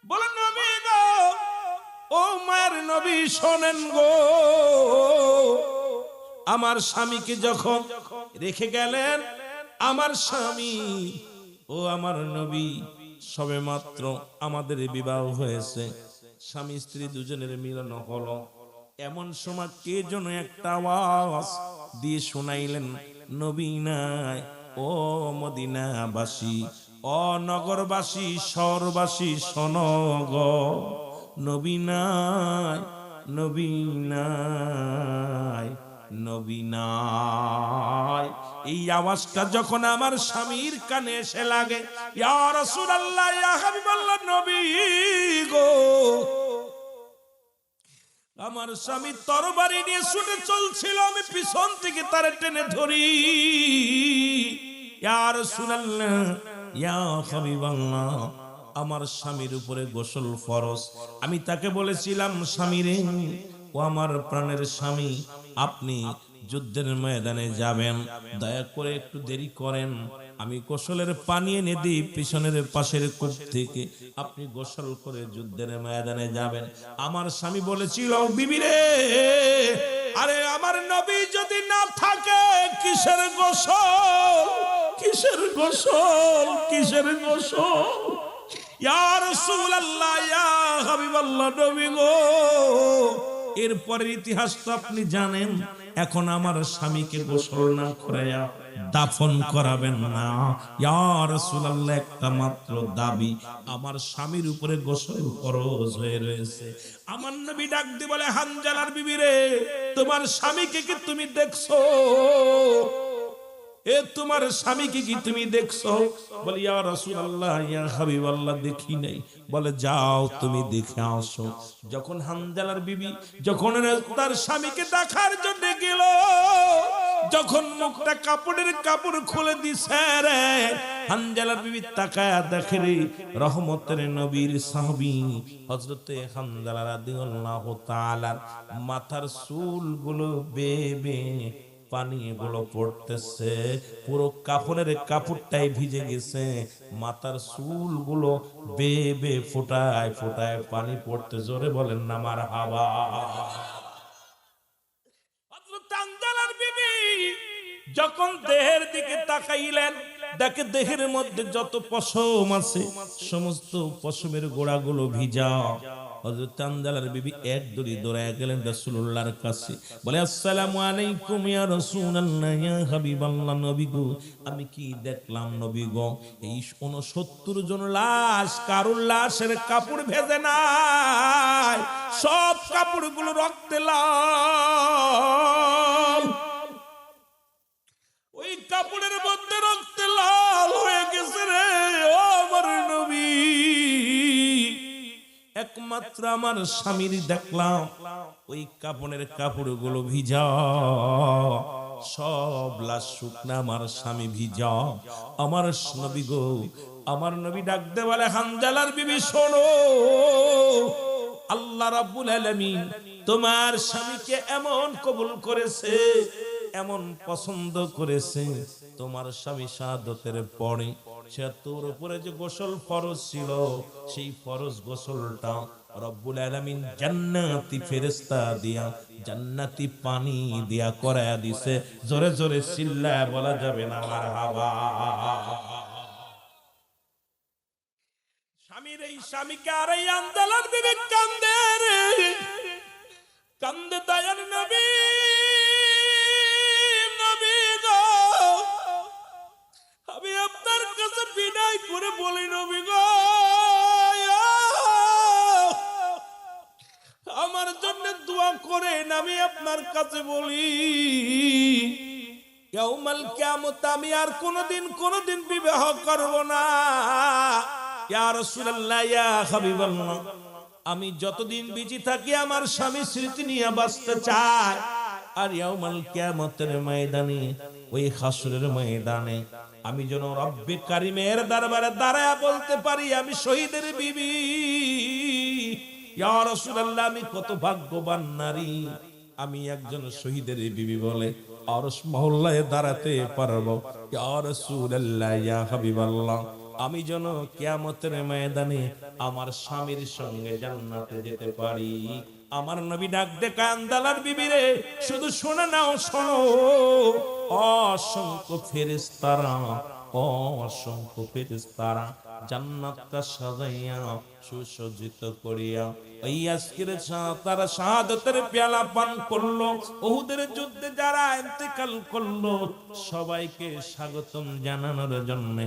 Speaker 1: বলে নবী গো, ও মায়ের নবী শোনেন গো, আমার স্বামীকে যখন রেখে গেলেন, আমার স্বামী, ও আমার নবী, সবে মাত্র আমাদের বিবাহ হয়েছে, স্বামী স্ত্রী দুজনের মিলন হলো। এমন সময় কে যেন একটা আওয়াজ দিয়ে শোনাইলেন, নবী নাই, ও মদিনাবাসী, ও নগরবাসী, শহরবাসী শোনো গো, নবী নাই, নবী নাই, নবী নাই। এই আওয়াজটা যখন আমার স্বামীর কানে এসে লাগে, ইয়া রাসূলুল্লাহ ইয়া হাবিবাল্লাহ, নবী গো, আমার স্বামী তরবারি নিয়ে ছুটে চলছিল, আমি পিছন থেকে তারে টেনে ধরি। ইয়া রাসূলুল্লাহ ইয়া হাবিবাল্লাহ, আমার স্বামীর উপরে গোসল ফরজ। আমি তাকে বলেছিলাম, স্বামী রে, ও আমার প্রাণের স্বামী, আপনি যুদ্ধের ময়দানে যাবেন, দয়া করে একটু দেরি করেন, আমি গোসলের পানি এনে দিই পিছনের পাশের কূপ থেকে, আপনি গোসল করে যুদ্ধের ময়দানে যাবেন। আমার স্বামী বলেছিল, বিবি রে, আরে আমার নবী যদি না থাকে কিসের গোসল, কিসের গোসল, কিসের গোসল? ইয়া রাসূলুল্লাহ ইয়া হাবিবাল্লাহ, নবী গো, এরপরের ইতিহাস তো আপনি জানেন। এখন আমার স্বামীকে গোসল না করায়া দাফন করাবেন না। ইয়া রাসূলুল্লাহ, একটা মাত্র দাবি, আমার স্বামীর উপরে গোসল ফরজ হয়ে রয়েছে। আমার নবী ডাক দিয়ে বলে, হানজালার বিবি রে, তোমার স্বামীকে কি তুমি দেখছো? এ তোমার স্বামীকে কি তুমি দেখছো? বলে, ইয়া রাসূলুল্লাহ ইয়া হাবিবাল্লাহ, দেখি নাই। বলে, যাও তুমি দেখে আসো। যখন হানজালার বিবি যখন তার স্বামীকে দেখার জন্য গেল, যখন মুখটা কাপড় খুলে দিছে রে, হানজালার বিবি তাকায়া দেখে রে, রহমতের নবীর সাহাবী হযরতে হানজালা রাদিয়াল্লাহু তাআলা মাথার চুলগুলো বেবে পানি গুলো পড়তেছে, পুরো কাফনের কাপড়টাই ভিজে গেছে, মাথার চুলগুলো বেবে ফোটায় ফোটায় পানি পড়তে। জোরে বলেন না মারহাবা। হযরত হানজালার বিবি যখন দেহের দিকে তাকাইলেন, দেখে দেহের মধ্যে যত পশম আছে সমস্ত পশমের গোড়াগুলো ভিজা। হযরত হানজালার বিবি এক দড়ি দৌড়ায় গেলেন রাসূলুল্লাহর কাছে, বলে, আসসালামু আলাইকুম ইয়া রাসূলুল্লাহ ইয়া হাবিবাল্লাহ, নবী গো, আমি কি দেখলাম নবী গো, এই 69 জন লাশ, কারুর লাশের কাপড় ভেজে নাই, সব কাপড়গুলো রক্তে লাল, ওই কাপড়ের মধ্যে রক্তে লাল হয়ে গেছে রে, ও আমার নবী, একমাত্র আমার স্বামীর দেখলাম ওই কাপড়ের কাপড়গুলো ভিজা, সব লাশ শুকনা, আমার স্বামী ভিজা। আমার নবী গো, আমার নবী ডাকতে বলে, হানজালার বিবি শোনো, আল্লাহ রাব্বুল আলামিন তোমার স্বামীকে এমন কবুল করেছে, এমন পছন্দ করেছে, তোমার স্বামী শাহাদাতের পরে সে তোর উপরে যে গোসল ফরজ ছিল, সেই ফরজ গোসলটা রব্বুল আলামিন জান্নাতি ফেরেশতা দিয়া, জান্নাতি পানি দিয়া করায়া দিছে। জোরে জোরে চিল্লায়া বলা যাবে না মারহাবা। স্বামীর এই স্বামীকে আর এই আন্দালার বিবি কান্দে রে, কান্দে দয়ার নবী, নবী গো, আমি আপনার কাছে বিনয় করে বলি নবী গো, আমার জন্য দোয়া করেন, আমি আপনার কাছে বলি, ইয়াউমাল কিয়ামত আমি আর কোনদিন বিবাহ করব না। ইয়া রাসূলুল্লাহ, ইয়া হাবিবাল্লাহ, আমি যতদিন বেঁচে থাকি আমার স্বামী স্মৃতি নিয়ে বাঁচতে চাই। আর ইয়াউমাল কিয়ামতের ময়দানে, ওই হাসরের ময়দানে আমি যেন রব্বে কারিমের দরবারে দাঁড়ায়া বলতে পারি, আমি শহীদের বিবি। ইয়া রাসূলুল্লাহ, আমি কত ভাগ্যবান নারী, আমি একজন শহীদের বিবি বলে আরশ মহল্লায় দাঁড়াতে পারবো। ইয়া রাসূলুল্লাহ, ইয়া হাবিবাল্লাহ, আমি যেন কিয়ামতের ময়দানে আমার স্বামীর সঙ্গে জান্নাতে যেতে পারি। আমার নবী ডাক দে, কান্দালার বিবি রে, শুধু শুনে নাও, শোনো, অসংখ্য ফেরেশতারা, অসংখ্য ফেরেশতারা জান্নাতটা সাজাইয়া সুসজ্জিত করিয়া এই আজকের তারা শাহাদাতের পেয়ালা পান করলো। উহুদের যুদ্ধে যারা ইন্তেকাল করলো সবাইকে স্বাগতম জানানোর জন্য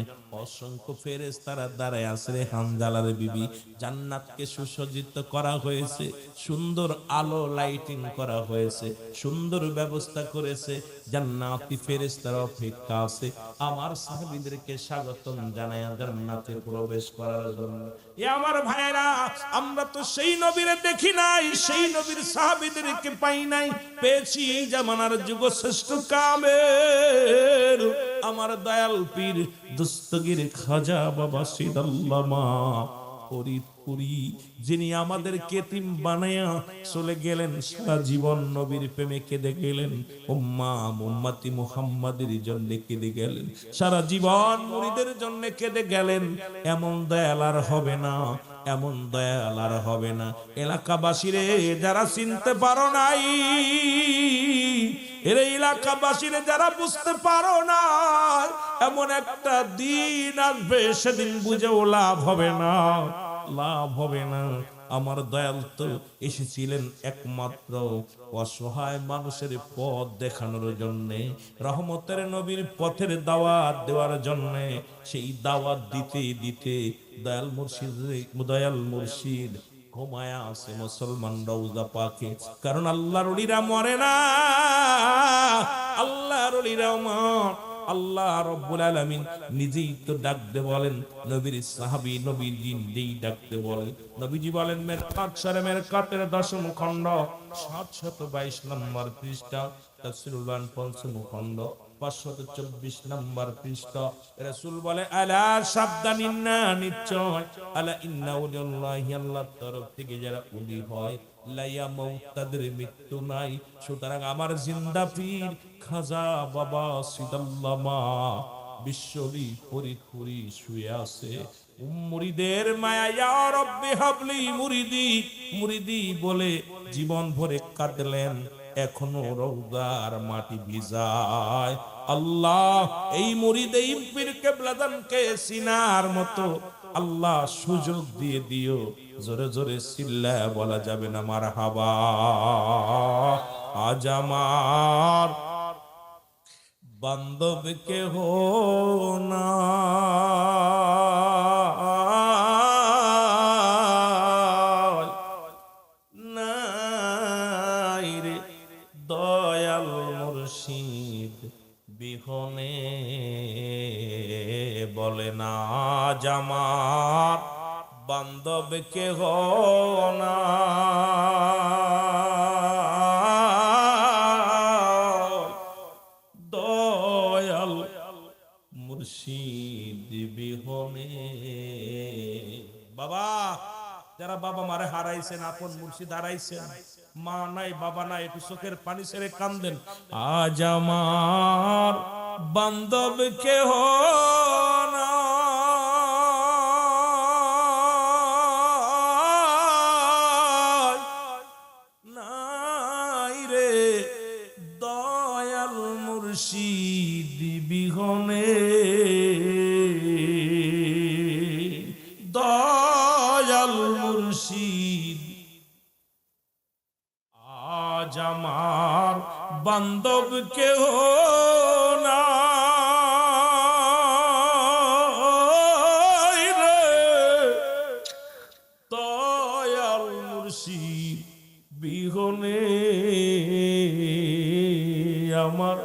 Speaker 1: অসংখ্য ফেরেশতারা দাঁড়ায় আছে। হানজালার বিবি, জান্নাতকে সুসজ্জিত করা হয়েছে, সুন্দর আলো লাইটিং করা হয়েছে, সুন্দর ব্যবস্থা করেছে। জান্নাতি ফেরেশতারা অপেক্ষা আছে আমার সাহাবীদেরকে স্বাগতম জানায়া জান্নাতে প্রবেশ করার জন্য। এ আমার ভাইরা, আমরা তো সেই নবীরে দেখি নাই, সেই নবীর সাহাবীদেরকে পাই নাই, পেয়েছি এই জামানার যুগশ্রেষ্ঠ কামেল আমার দয়াল পীর দস্তগীর খাজা বাবা সিদাল্লামা ফরিদপুরি, যিনি আমাদেরকে এতিম বানায়া চলে গেলেন, সারা জীবন নবীর প্রেমে কেঁদে গেলেন, উম্মতি মুহাম্মাদের জন্য কেঁদে গেলেন, সারা জীবন মুরিদের জন্য কেঁদে গেলেন। এমন দয়াল আর হবে না, এমন দয়াল আর হবে না। এলাকাবাসীরে যারা চিনতে পারো নাই, এর এলাকাবাসীরে যারা বুঝতে পারো না, এমন একটা দিন আসবে, সেদিন বুঝেও লাভ হবে না, লাভ হবে না। আমার দয়াল তো এসেছিলেন একমাত্র অসহায় মানুষের পথ দেখানোর জন্য, রহমতের নবীর পথের দাওয়াত দেওয়ার জন্য। সেই দাওয়াত দিতে দিতে দয়াল মুর্শিদ ঘুমায়া আছে মুসলমান রওজা পাকে। কারণ আল্লাহর ওলিরা মরে না, আল্লাহর ওলিরা আল্লাহ রাব্বুল আলামিন নিজেই তো ডাকতে বলেন, নবীর সাহাবী নবীর দিন যেই ডাকতে বলেন, নবীজি বলেন মেরকাত শরমের কাতের 10ম খণ্ড 722 নম্বর পৃষ্ঠা, তাফসীরুল বায়ান 5ম খণ্ড 524 নম্বর পৃষ্ঠা। রাসূল বলে, আলা সাবধান, না নিশ্চয়, আলা ইন্না উলিল্লাহি, আল্লাহর তরফ থেকে যারা উলি হয়, লাইয়া মউত, তাদের মৃত্যু নাই। সুতরাং আমার জিন্দা পীর খাজা বাবা সিদাল্লামা বিশ্বলি ফরিদপুরি শুয়ে আছে। মুরিদের মায়া, ইয়া রব্বি হাবলি মুরিদি, মুরিদি বলে জীবন ভরে কাঁদলেন, এখনো রওজার মাটি ভিজায়। আল্লাহ এই মুরিদ এই পীর কেবলাদানকে সিনার মতো আল্লাহ সুযোগ দিয়ে দিও। জোরে জোরে চিল্লায়া বলা যাবে না মারহাবা। আজ আমার বান্ধব কেহ নাই রে, দয়াল মুর্শিদ বিহনে বলে না, আজ আমার বান্ধব কেহ নাই, দয়াল মুর্শিদ বিহনে। বাবা, যারা বাবা মারে হারাইছেন, আপন মুর্শিদ হারাইছেন, মা নাই বাবা নাই, একটু চোখের পানি ছেড়ে কান্দেন। আজ আমার বান্ধব কেহ নাই রে, দয়াল মুর্শিদ বিহনে, দয়াল মুর্শিদ। আজ আমার বান্ধব কেহ নাই রে, দয়াল মুর্শিদ বিহনে, আমার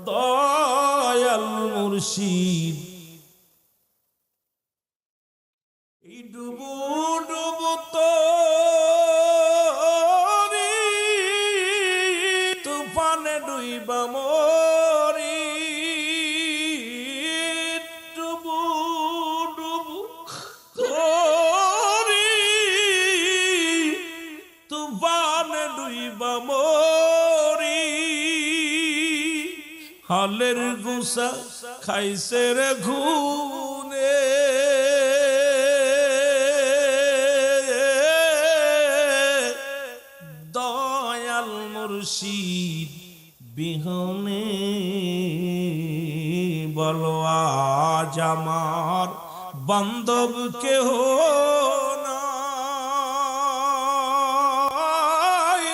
Speaker 1: দয়াল মুর্শিদ। এই ডুবু ডুবু তো তুফানে ডুইবা মরি, ডুবু ডুবু তোরি তুফানে ডুইবা মরি, হালের গুসা খাইছে রে ঘুনে, দয়াল মুর্শিদ বিহনে, বলো আজ আমার বান্ধব কেহ নাই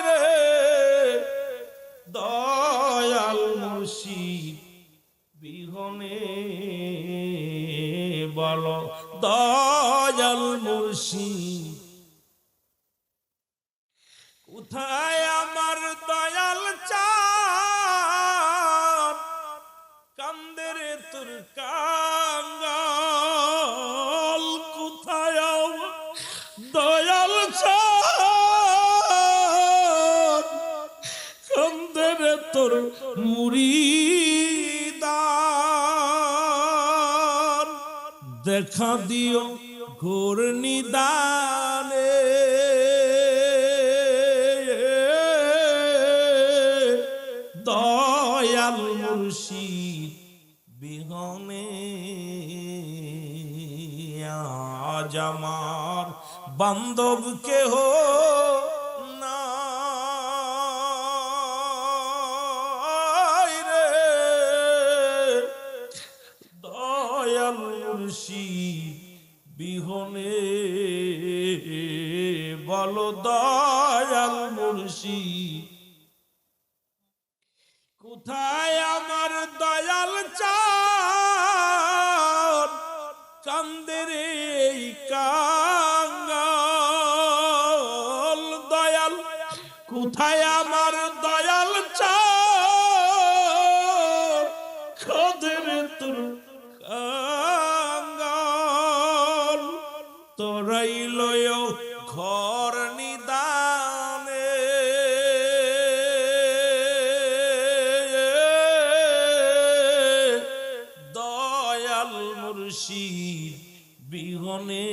Speaker 1: রে, দয়াল মুর্শিদ বিহনে, বলো দয়াল মুর্শিদ। কোথায় আমার দয়াল চাঁদ, কান্দে রে তোর কাঙ্গাল, কোথায় আমার দয়াল চাঁদ, কান্দে রে তোর মুরিদান, দেখা দিও ঘোর নিদানে, দয়াল মুর্শিদ বিহনে, আজ আমার বান্ধব কেহ নাই রে, দয়াল মুর্শিদ বিহনে, বলো দয়াল মুর্শিদ। কোথায় আমার দয়াল চাঁদ, কান্দে রে কাঙ্গাল, দয়াল কোথায় আমার দয়াল চাঁদ, কান্দে রে তোর কাঙ্গাল, তোরাই লয় ঘর নিদানে, দয়াল মুর্শিদ বিহনে,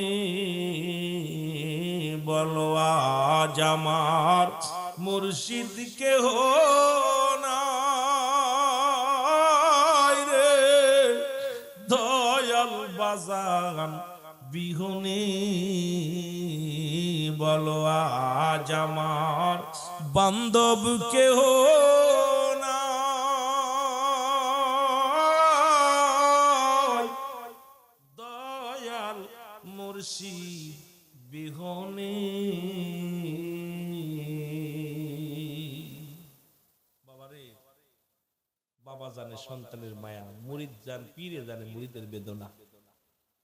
Speaker 1: বলো আজ আমার মুর্শিদ কেহ নাই রে, দয়াল বাজান বিহনে, বলো আজ আমার বান্ধব কেহ নাই, দয়াল মুর্শিদ বিহনে। বাবারে, বাবা জানে সন্তানের মায়া, মুরিদ জান পীরে জানে মুরিদের বেদনা,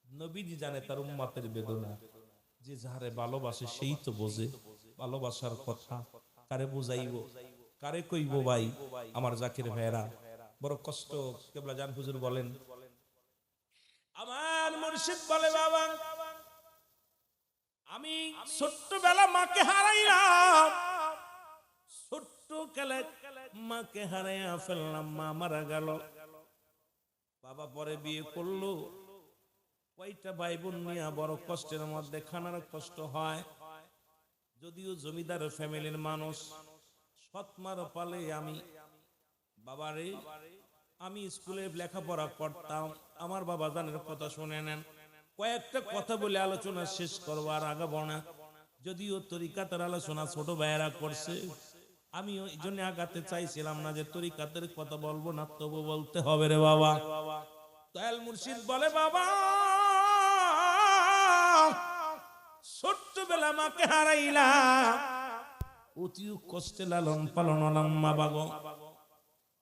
Speaker 1: নবীজি জানে তার উম্মতের বেদনা। যে যাহারে ভালোবাসে সেই তো বোঝে ভালোবাসার কথা। কারে বুঝাইব, কারে কইব ভাই? আমার জাকির ভাইরা বড় কষ্ট। কেবলা জান হুজুর বলেন, আমার মুর্শিদ বলে, বাবা আমি ছোট্টবেলা মাকে হারাইলাম, ছোট্ট কালে মাকে হারাইয়া ফেললাম, মা মারা গেল। বাবা পরে বিয়ে করলো, কয়টা ভাই বোন নিয়ে বড় কষ্টের মধ্যে, খানার কষ্ট হয়। যদিও জমিদার ফ্যামিলির মানুষ, সৎমার পালে আমি বাবারে, আমি স্কুলে লেখাপড়া করতাম। আমার বাবা জানের কথা শুনে নেন, কয়েকটা কথা বলে আলোচনা শেষ করবো, আর আগাবো না। যদিও তরিকাতের আলোচনা ছোট ভাইয়েরা করছে, আমি ওই জন্য আগাতে চাইছিলাম না যে তরিকাতের কথা বলবো না, তবু বলতে হবে রে বাবা। দয়াল মুর্শিদ বলে, বাবা ছোট্টবেলা মাকে হারাইলাম, অতি কষ্টে লালন পালন হলাম মা বাবা।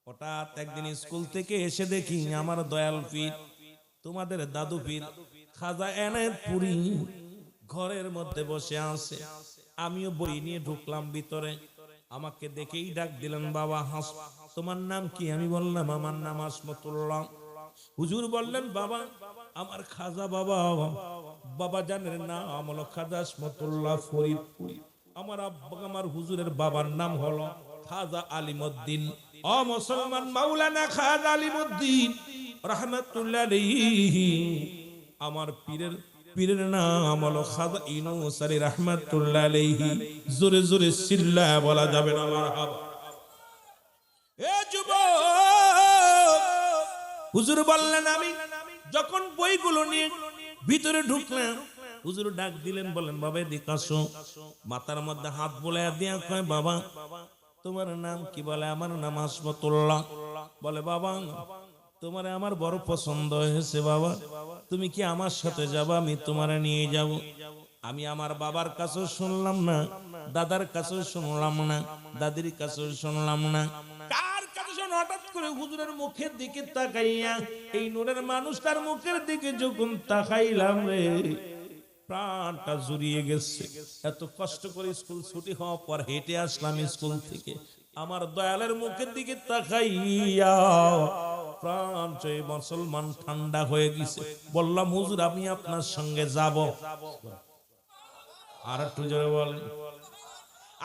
Speaker 1: হঠাৎ একদিন স্কুল থেকে এসে দেখি আমার দয়াল পীর, তোমাদের দাদু পীর খাজা এনায়েত পুরি ঘরের মধ্যে বসে আছে। আমিও বই নিয়ে ঢুকলাম ভিতরে, আমাকে দেখেই ডাক দিলেন, বাবা তোমার নাম কি? আমি বললাম আমার নাম আসমতুল্লাহ। হুজুর বললেন, বাবা আমার খাজা বাবা, বাবা জানের নাম হলো খাজা আসমতুল্লাহ ফরিদপুরি। আমার আব্বা, আমার হুজুরের বাবার নাম হলো খাজা আলিমউদ্দিন। ও মুসলমান, মাওলানা খাজা আলিমউদ্দিন রাহমাতুল্লাহ আলাইহি। আমার পীরের নাম হলো খাজা ইউনূস আলী রাহমাতুল্লাহ আলাইহি। জোরে জোরে চিল্লায়া বলা যাবে না মারহাবা। এ যুবক, হুজুর বললেন, আমি যখন বইগুলো নিয়ে ভিতরে ঢুকলাম, হুজুর ডাক দিলেন, বলেন, বাবা এদিকে আসো। মাথার মধ্যে হাত বুলাইয়া দিয়া কয়, বাবা তোমার নাম কি? বলে, আমার নাম আসমতুল্লাহ। বলে, বাবা তোমারে আমার বড় পছন্দ হয়েছে, বাবা তুমি কি আমার সাথে যাবা? আমি তোমারে নিয়ে যাব। আমি আমার বাবার কাছেও শুনলাম না, দাদার কাছেও শুনলাম না, দাদির কাছেও শুনলাম না, কার কাছে শুন? হঠাৎ করে হুজুরের মুখের দিকে তাকাইয়া, এই নূরের মানুষটার মুখের দিকে যখন তাকাইলাম রে, প্রাণটা জুড়িয়ে গেছে। এত কষ্ট করে স্কুল ছুটি হওয়ার পর হেঁটে আসলাম স্কুল থেকে, আমার দয়ালের মুখের দিকে তাকাইয়া প্রাণ চেয়ে মুসলমান ঠান্ডা হয়ে গেছে। বললাম, হুজুর আমি আপনার সঙ্গে যাব। আর একটু জোরে বলেন।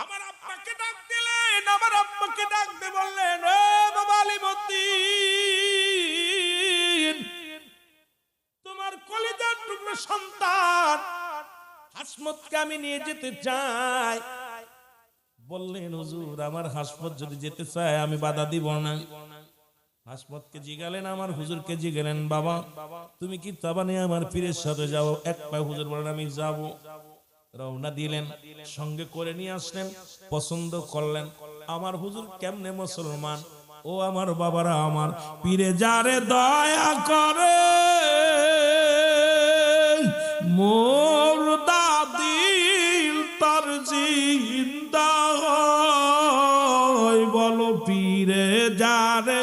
Speaker 1: আমার আব্বাকে ডাক দিলেন, আমার আব্বাকে ডাক দিয়ে বললেন, ও বাবা আলিমউদ্দিন, তোমার কলিজার টুকরো সন্তান হাসমতকে আমি নিয়ে যেতে চাই। বললেন, হুজুর আমার হাসমত যদি যেতে চায় আমি বাধা দিব না। হাসমতকে জিগালেন, আমার হুজুরকে জিগালেন, বাবা তুমি কি তাবা নিয়ে আমার পীরের সাথে যাও? এক পায়ে হুজুর বলেন, আমি যাব। রওনা দিলেন, সঙ্গে করে নিয়ে আসলেন, পছন্দ করলেন। আমার হুজুর কেমনে মুসলমান? ও আমার বাবারা, আমার পীরে যারে দয়া করে, মুর্দা দিল তার জিন্দা হয়। বলো, পীরে যারে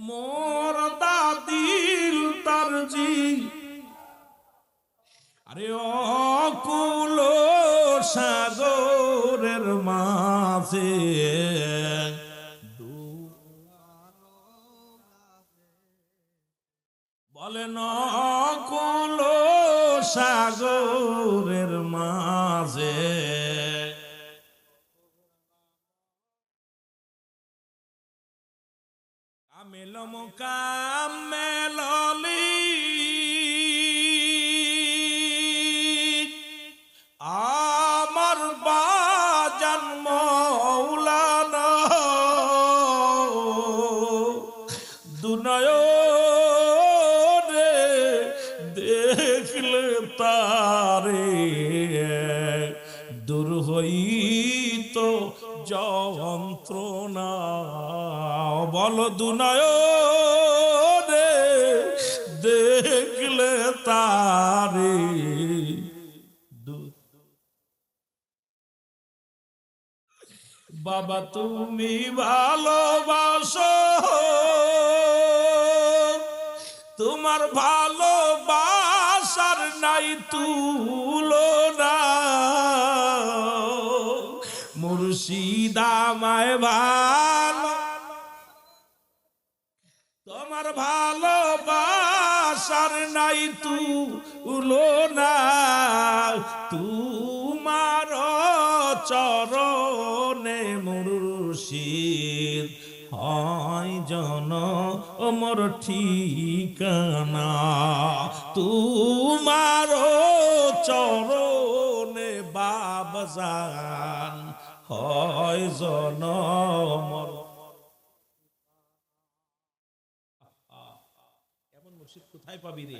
Speaker 1: মুর্দা দিল তার জিন্দা। আরে অকুল সাগরের মাঝে বলেন, অকুল সাগরের মাঝে কামেলম কামেললি আমার বাজান মৌলানা, দুনয়নে দেখলে তারে দূর হইত যন্ত্রণা। বলো, দুনয়নে দেখলে তারে। বাবা তুমি ভালোবাসো, তোমার ভালোবাসার নাই তুলনা। মুর্শিদ আমায় ভালো, তোমার ভালোবাসার নাই তুলনা। তোমার চরণে মুর্শিদ হয় জন অমর ঠিকানা, তোমার চরণে বাবজান হয় জন অমর। এমন মুর্শিদ কোথায় পাবি রে?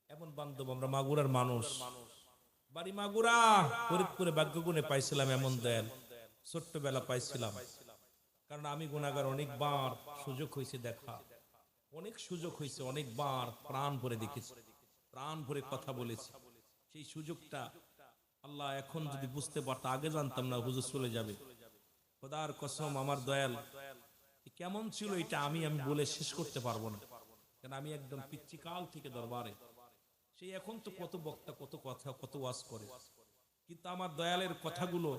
Speaker 1: এমন বান্ধব আমরা মাগুরার মানুষ, বাড়ি মাগুরা, ফরিদপুরে ভাগ্যগুণে পাইছিলাম এমন দয়াল, ছোট্টবেলা পাইছিলাম। কারণ আমি গুনাহগার, অনেকবার সুযোগ হয়েছে দেখা, অনেক সুযোগ হয়েছে, অনেকবার প্রাণ ভরে দেখেছি, প্রাণ ভরে কথা বলেছি। সেই সুযোগটা আল্লাহ এখন যদি বুঝতে পারতো, আগে জানতাম না হুজুর চলে যাবে। খোদার কসম আমার দয়াল কেমন ছিল এটা আমি বলে শেষ করতে পারবো না, কারণ আমি একদম পিচ্চিকাল থেকে দরবারে। সেই এখন তো কত বক্তা, কত কথা, কত ওয়াজ করে, কিন্তু আমার দয়ালের কথাগুলো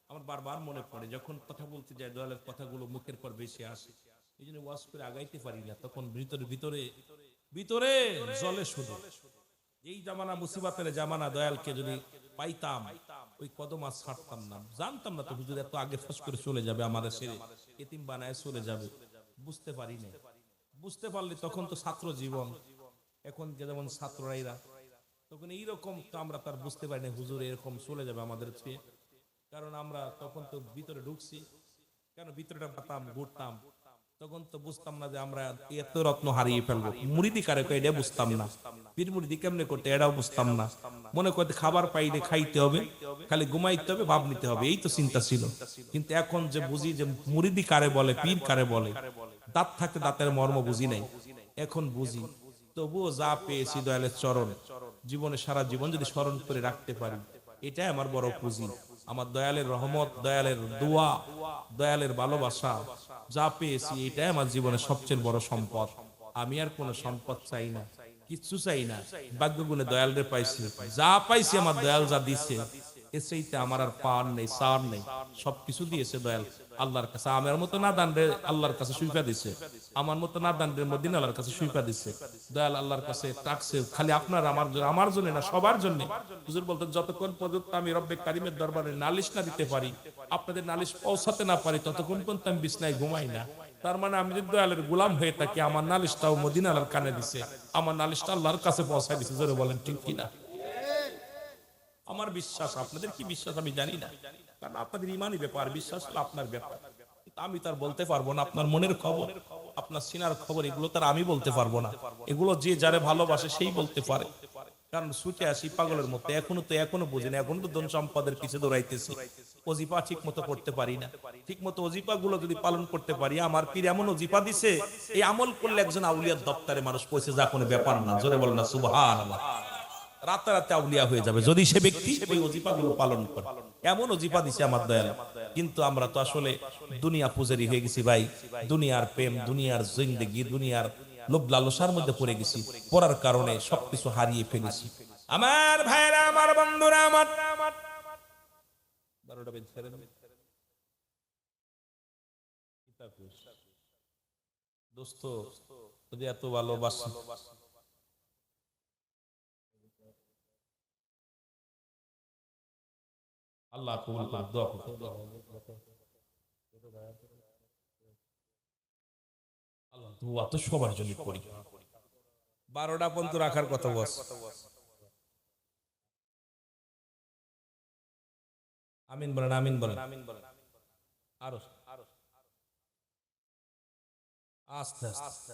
Speaker 1: আমার বারবার মনে পড়ে। যখন কথা বলতে যায় দয়ালের কথাগুলো মুখের পর বেশি আসে, এই জন্য ওয়াজ করে আগাইতে পারি না। তখন ভিতরে ভিতরে ভিতরে জলে শুধু। এই জামানা মুসিবতের জামানা, দয়ালকে যদি পাইতাম ওই কদম আজ ছাড়তাম না। জানতাম না তো হুজুর এত আগে ফাঁস করে চলে যাবে, আমাদের ছেড়ে এতিম বানায় চলে যাবে, বুঝতে পারি না। বুঝতে পারলে তখন তো ছাত্র জীবন, এখন যেমন ছাত্ররাইরা, তখন এইরকম তো আমরা তার বুঝতে পারি না হুজুর এরকম চলে যাবে আমাদের ছেড়ে। কারণ আমরা তখন তো ভিতরে ঢুকছি, কেন ভিতরেটা পাতাম, ঘুরতাম, তখন তো বুঝতাম না যে আমরা এত রত্ন হারিয়ে ফেলবো। মুড়িদি কারে কয় এটা বুঝতাম না, পীর মুড়িদি কেমনে করতে এটাও বুঝতাম না। মনে করতে খাবার পাইলে খাইতে হবে, খালি ঘুমাইতে হবে, ভাব নিতে হবে, এই তো চিন্তা ছিল। কিন্তু এখন যে বুঝি যে মুড়িদি কারে বলে, পীর কারে বলে, দাঁত থাকতে দাঁতের মর্ম বুঝি নাই, এখন বুঝি। তবুও যা পেয়েছি দয়ালের চরণ, জীবনে সারা জীবন যদি স্মরণ করে রাখতে পারি, এটাই আমার বড় পুঁজি। আমার দয়ালের রহমত, দয়ালের দোয়া, দয়ালের ভালোবাসা যা পেয়েছি, এটাই আমার জীবনের সবচেয়ে বড় সম্পদ। আমি আর কোনো সম্পদ চাই না, কিচ্ছু চাই না। ভাগ্যগুণে দয়ালরে পাইছি, যা পাইছি আমার দয়াল যা দিছে, এর চাইতে আমার আর পার নেই, সার নেই, সবকিছু দিয়েছে দয়াল আল্লাহর কাছে। আমার মতো না দান রে আল্লাহর কাছে সুইপা দিছে, আমার মতো না দান রে মদিনা আল্লাহর কাছে সুইপা দিছে। দয়াল আল্লাহর কাছে টাকছে খালি আপনার আমার জন্য না, সবার জন্য। হুজুর বলতেন যতক্ষণ পর্যন্ত আমি রব্বে কারিমের দরবারে নালিশ না দিতে পারি, আপনাদের নালিশ পৌঁছাতে না পারি, ততক্ষণ পর্যন্ত আমি বিছনায় ঘুমাই না। তার মানে আমি যদি দয়ালের গোলাম হয়ে থাকি, আমার নালিশটাও মদিনা আল্লাহর কানে দিছে, আমার নালিশটা আল্লাহর কাছে পৌঁছায় দিছে। জোরে বলেন ঠিক কিনা? আমার বিশ্বাস, আপনাদের কি বিশ্বাস আমি জানি না, কারণ আপনাদের ইমানই ব্যাপার, বিশ্বাস হলো আপনার ব্যাপার। আমি তার বলতে পারবো না আপনার মনের খবর, আপনার সিনার খবর, এগুলো তার আমি বলতে পারবো না। এগুলো যে যারে ভালোবাসে সেই বলতে পারে। কারণ ছুটে আসি পাগলের মতো, এখনো বুঝি না, এখন তো ধন সম্পদের পিছে দৌড়াইতেছি, ওজিফা ঠিক মতো করতে পারি না। ঠিক মতো ওজিফা গুলো যদি পালন করতে পারি, আমার পীর এমন ওজিফা দিছে, এই আমল করলে একজন আউলিয়ার দপ্তরে মানুষ পৌঁছে যা কোনো ব্যাপার না। জোরে বল না সুবহানাল্লাহ। রাতারাতি আউলিয়া হয়ে যাবে যদি সে ব্যক্তি ওই ওজিফা গুলো পালন করে। এমন ওজিফা দিছে আমার দয়াল। কিন্তু আমরা তো আসলে দুনিয়া পূজারি হয়ে গেছি ভাই, দুনিয়ার প্রেম, দুনিয়ার জিন্দেগি, দুনিয়ার লোভ লালসার মধ্যে পড়ে গেছি, পড়ার কারণে সবকিছু হারিয়ে ফেলেছি। আমার ভাইরা, আমার বন্ধুরা, আমার 12টা বেজে ছেড়ে দাও। দোস্ত যদি এত ভালোবাসি, আল্লাহ কবুল করুন, দোয়া করুন। আল্লাহ দোয়া তো সবার জন্য করি। 12টা পর্যন্ত রাখার কথা বস। আমিন বলেন, আমিন বলেন। আরো আস্তে আস্তে।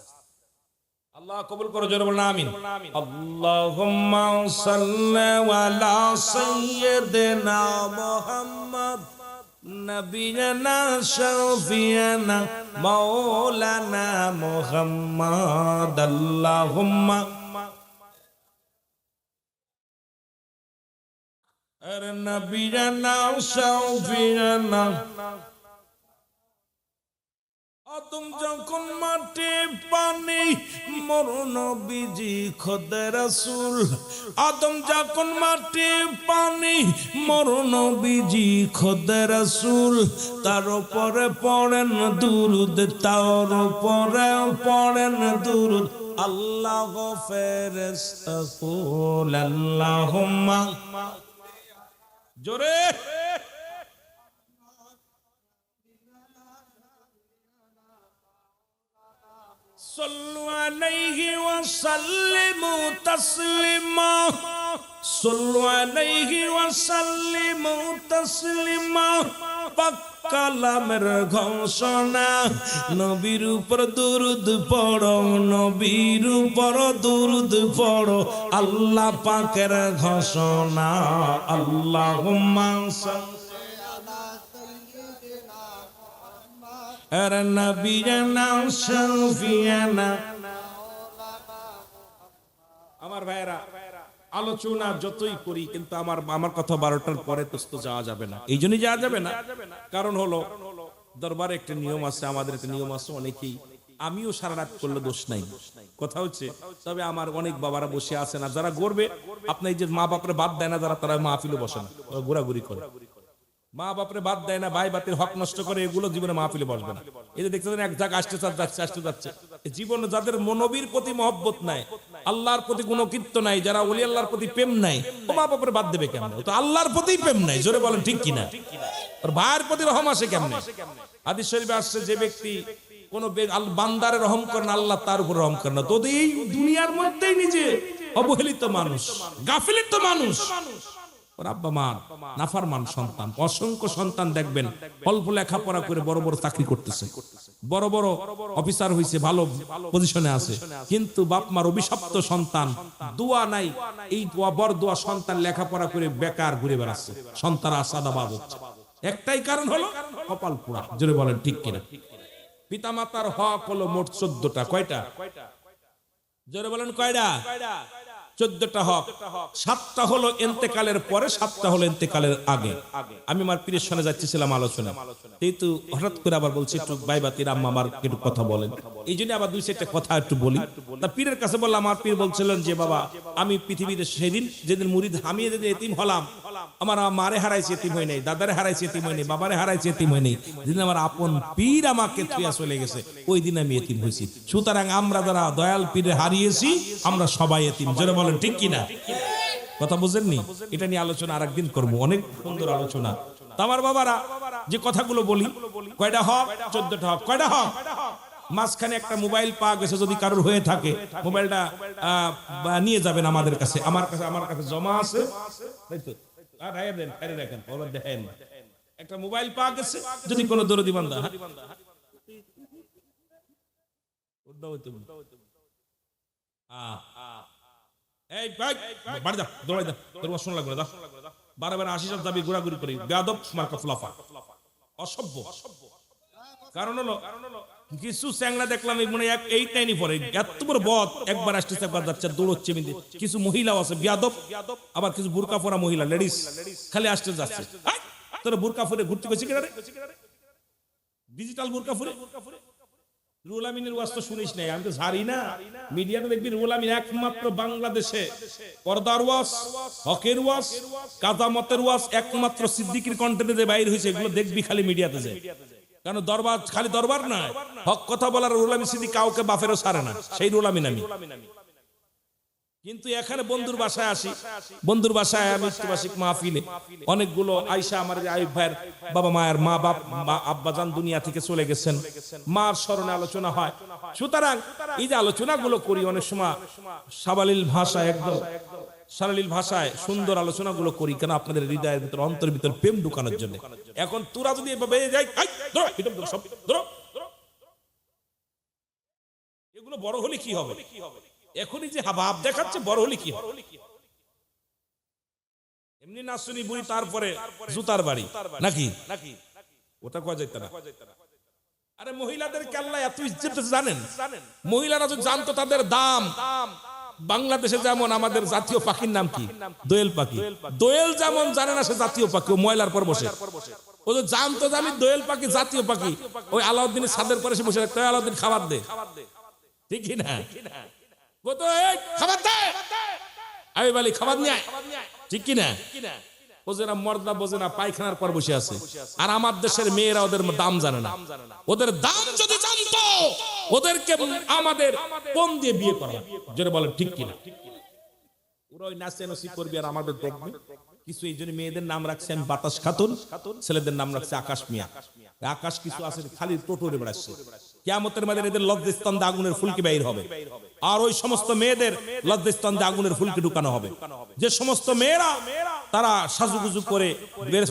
Speaker 1: আল্লাহ কবুল করো, জোরে বলেন আমিন। আল্লাহুম্মা সাল্লি আলা সাইয়্যিদিনা মুহাম্মদ নবিয়না শাফিয়ানা মাওলানা মুহাম্মদ। আল্লাহুম্মা আর নবিয়না শাফিয়ানা। আদম যখন মাটি পানি মোর নবীজি খোদা রাসূল, আদম যখন মাটি পানি মোর নবীজি খোদা রাসূল, তার উপরে পড়েন দুরূদ, তার উপরে পড়েন দুরূদ। আল্লাহ ফেরেশতা কুল আল্লাহুম্মা জোরে। صلوا عليه وسلموا تسليما صلوا عليه وسلموا تسليما কালামের ঘোষণা নবীর উপর দুরূদ পড়ো নবীর উপর দুরূদ পড়ো আল্লাহ পাকের ঘোষণা আল্লাহুম্মা আর নবিয়ানা শফিয়ানা। আমার ভাইরা আলোচনা যতই করি কিন্তু আমার কথা 12টার পরে তো যাওয়া যাবে না। এই জন্যই যাওয়া যাবে না, কারণ হলো দরবারে একটা নিয়ম আছে, আমাদের একটা নিয়ম আছে। অনেকেই, আমিও সারা রাত করলে দোষ নাই, কথা হচ্ছে। তবে আমার অনেক বাবারা বসে আছে না, যারা গড়বে আপনার এই যে মা বাপরে বাদ দেয় না, যারা তারা মাহফিলে বসে না, ঘোরাঘুরি করে। মা বাপরে বাদ দেয় না, ভাই বাতির হক নষ্ট করে, এগুলো জীবনে মাহফিলে বসবে না। এই যে দেখতেছেন এক জায়গা আসতে যাচ্ছে জীবনে যাদের নবীর প্রতি মহব্বত নাই, আল্লাহর প্রতি কোনো কীর্ত নাই, যারা ওলি আল্লাহর প্রতি প্রেম নাই, ও মা বাপরে বাদ দেবে কেমন? তো আল্লাহর প্রতি প্রেম নাই, জোরে বলেন ঠিক কিনা? আর ভাইয়ের প্রতি রহম আসে কেমনে? হাদিস শরীফে আসছে, যে ব্যক্তি কোন বান্দারে রহম করে না, আল্লাহ তার উপর রহম করে না। তো এই দুনিয়ার মধ্যেই নিজে অবহেলিত মানুষ, গাফিলিত মানুষ, ওর আব্বা মা নাফরমান সন্তান, অসংখ্য সন্তান দেখবেন অল্প লেখাপড়া করে বড় বড় চাকরি করতেছে, বড় বড় অফিসার হইছে, ভালো পজিশনে আছে, কিন্তু বাপ মার অভিশপ্ত সন্তান, দোয়া নাই। এই বড় দোয়া সন্তান লেখাপড়া করে বেকার ঘুরে বেড়াচ্ছে, সন্তান আসাদাবাদ হচ্ছে। একটাই কারণ হলো কপাল পোড়া, জোরে বলেন ঠিক কিনা? পিতামাতার হক হলো মোট 14টা। কয়টা? জোরে বলেন কয়টা? 14টা হক। 7টা হলো ইন্তেকালের পরে, 7টা হলো ইন্তেকালের আগে। আমি আমার পীরের সঙ্গে যাচ্ছিলাম আলোচনা, কিন্তু হঠাৎ করে আবার বলছি একটু বাইবাতির আম্মা আমার একটু কথা বলেন। এই জন্য আবার 2-4টা কথা একটু বলি। তা পীরের কাছে বললাম, আমার পীর বলছিলেন যে বাবা, আমি পৃথিবীতে সেদিন যেদিন মুরিদ আমি যেদিন এতিম হলাম, আমার মারে হারাইছে, এতিম হয় নাই, দাদারে হারাইছে, এতিম হয় নাই, বাবারে হারাইছে, এতিম হয় নাই, যেদিন আমার আপন পীর আমাকে থুইয়া চলে গেছে, ওই দিন আমি এতিম হয়েছি। সুতরাং আমরা যারা দয়াল পীরে হারিয়েছি, আমরা সবাই এতিম। জোরে বলেন ঠিক কিনা? কথা বুঝেননি? এটা নিয়ে আলোচনা আরেকদিন করবো, অনেক সুন্দর আলোচনা। আমার বাবারা যে কথাগুলো বলি, কয়টা হক? 14টা হক। কয়টা হক? মাঝখানে একটা মোবাইল পাওয়া গেছে, যদি কারোর হয়ে থাকে মোবাইলটা নিয়ে যাবেন আমাদের কাছে, আমার কাছে জমা আছে। একটা মোবাইল পাওয়া গেছে, যদি কোনো দরদি বান্দা বারবার 80 দাবি ঘোরাঘুরি করি, বেয়াদব মার্কা ফুলাফা, অসভ্য। কারণ হলো কিছু চ্যাংড়া দেখলাম মনে এইটাই পরে, এত বড় বদ, একবার আসতেছে একবার যাচ্ছে, দৌড়চ্ছে। কিছু মহিলাও আছে বিয়াদব, আবার কিছু বুরকা পরা মহিলা, লেডিস, খালি আসতে যাচ্ছে। তোরা বুরকা পরে ঘুরতে গেছি কিনা রে? ডিজিটাল বুরকা পরে। রুহুল আমিনের ওয়াজ তো শুনিস নাই, আমি তো ঝাড়ি না। মিডিয়াতে দেখবি রুহুল আমিন একমাত্র বাংলাদেশে পর্দার ওয়াজ, হকের ওয়াজ, কাজামতের ওয়াজ একমাত্র সিদ্দিকীর কন্টেন্টে যে বাইর হয়েছে, এগুলো দেখবি খালি মিডিয়াতে যায়। কারণ দরবার খালি দরবার না, হক কথা বলার রুহুল আমিন সিদ্দিক কাউকে বাফেরও ছাড়ে না, সেই রুহুল আমিন আমি। কিন্তু এখানে বন্ধুর বাসায় আসি, বন্ধুর বাসায় মৃত্যুবার্ষিক মাহফিলে অনেকগুলো আয়সা, আমার আইয়ুব ভাইয়ের বাবা মায়ের মা বাপ আব্বাজান দুনিয়া থেকে চলে গেছেন, মার স্মরণে আলোচনা হয়। সুতরাং এই যে আলোচনাগুলো করি, অনেক সময় সাবালিল ভাষায়, একদম সারালিল ভাষায় সুন্দর আলোচনাগুলো করি, কেন আপনাদের হৃদয়ের ভিতর, অন্তরের ভিতর প্রেম ঢুকানোর জন্য। এখন তোরা যদি এভাবে যাই, এগুলো বড় হলে কি হবে? এখনই যে ভাব দেখাচ্ছে, বড় হলে কি হবে? এমনি নাচনি বুড়ি, তারপরে জুতার বাড়ি নাকি? ওটা কোয়া যাইত না। আরে মহিলাদেরকে আল্লাহ এত ইজ্জত জানেন? মহিলারা যদি জানতো তাদের দাম। বাংলাদেশে যেমন আমাদের জাতীয় পাখির নাম কি? দোয়েল পাখি। দোয়েল যেমন জানে না সে জাতীয় পাখি, ও ময়লার পর বসে। ও তো জানতো যে আমি দোয়েল পাখি, জাতীয় পাখি, ওই আলাউদ্দিনের ছাদের পরে সে বসে থাকতো, আলাউদ্দিন খাবার দে, ঠিক না? খাবার দে, আমি বলি খাবার নিয়ে আয়, ঠিক কিনা? বোঝে না, মর্দা বোঝে না, পায়খানার পর বসে আছে। আর আমার দেশের মেয়েরা ওদের দাম জানে না। ওদের দাম যদি জানতো, ওদেরকে আমাদের পণ দিয়ে বিয়ে করা, জোরে বলেন ঠিক কিনা? ওরা ওই নাচে নসি করবি, আর আমাদের দেখবে কিছু। এই জন্য মেয়েদের নাম রাখছেন বাতাস খাতুন, ছেলেদের নাম রাখছে আকাশ মিয়া। আকাশ কিছু আছে খালি টোটোরে বেড়াচ্ছে, কিয়ামতের ময়দানে এদের লজ্জাস্থান দিয়ে আগুনের ফুলকি বের হবে, আর ওই সমস্ত মেয়েদের লজ্জাস্থান দিয়ে আগুনের ফুলকি ঢুকানো হবে। যে সমস্ত মেয়েরা তারা সাজুগুজু করে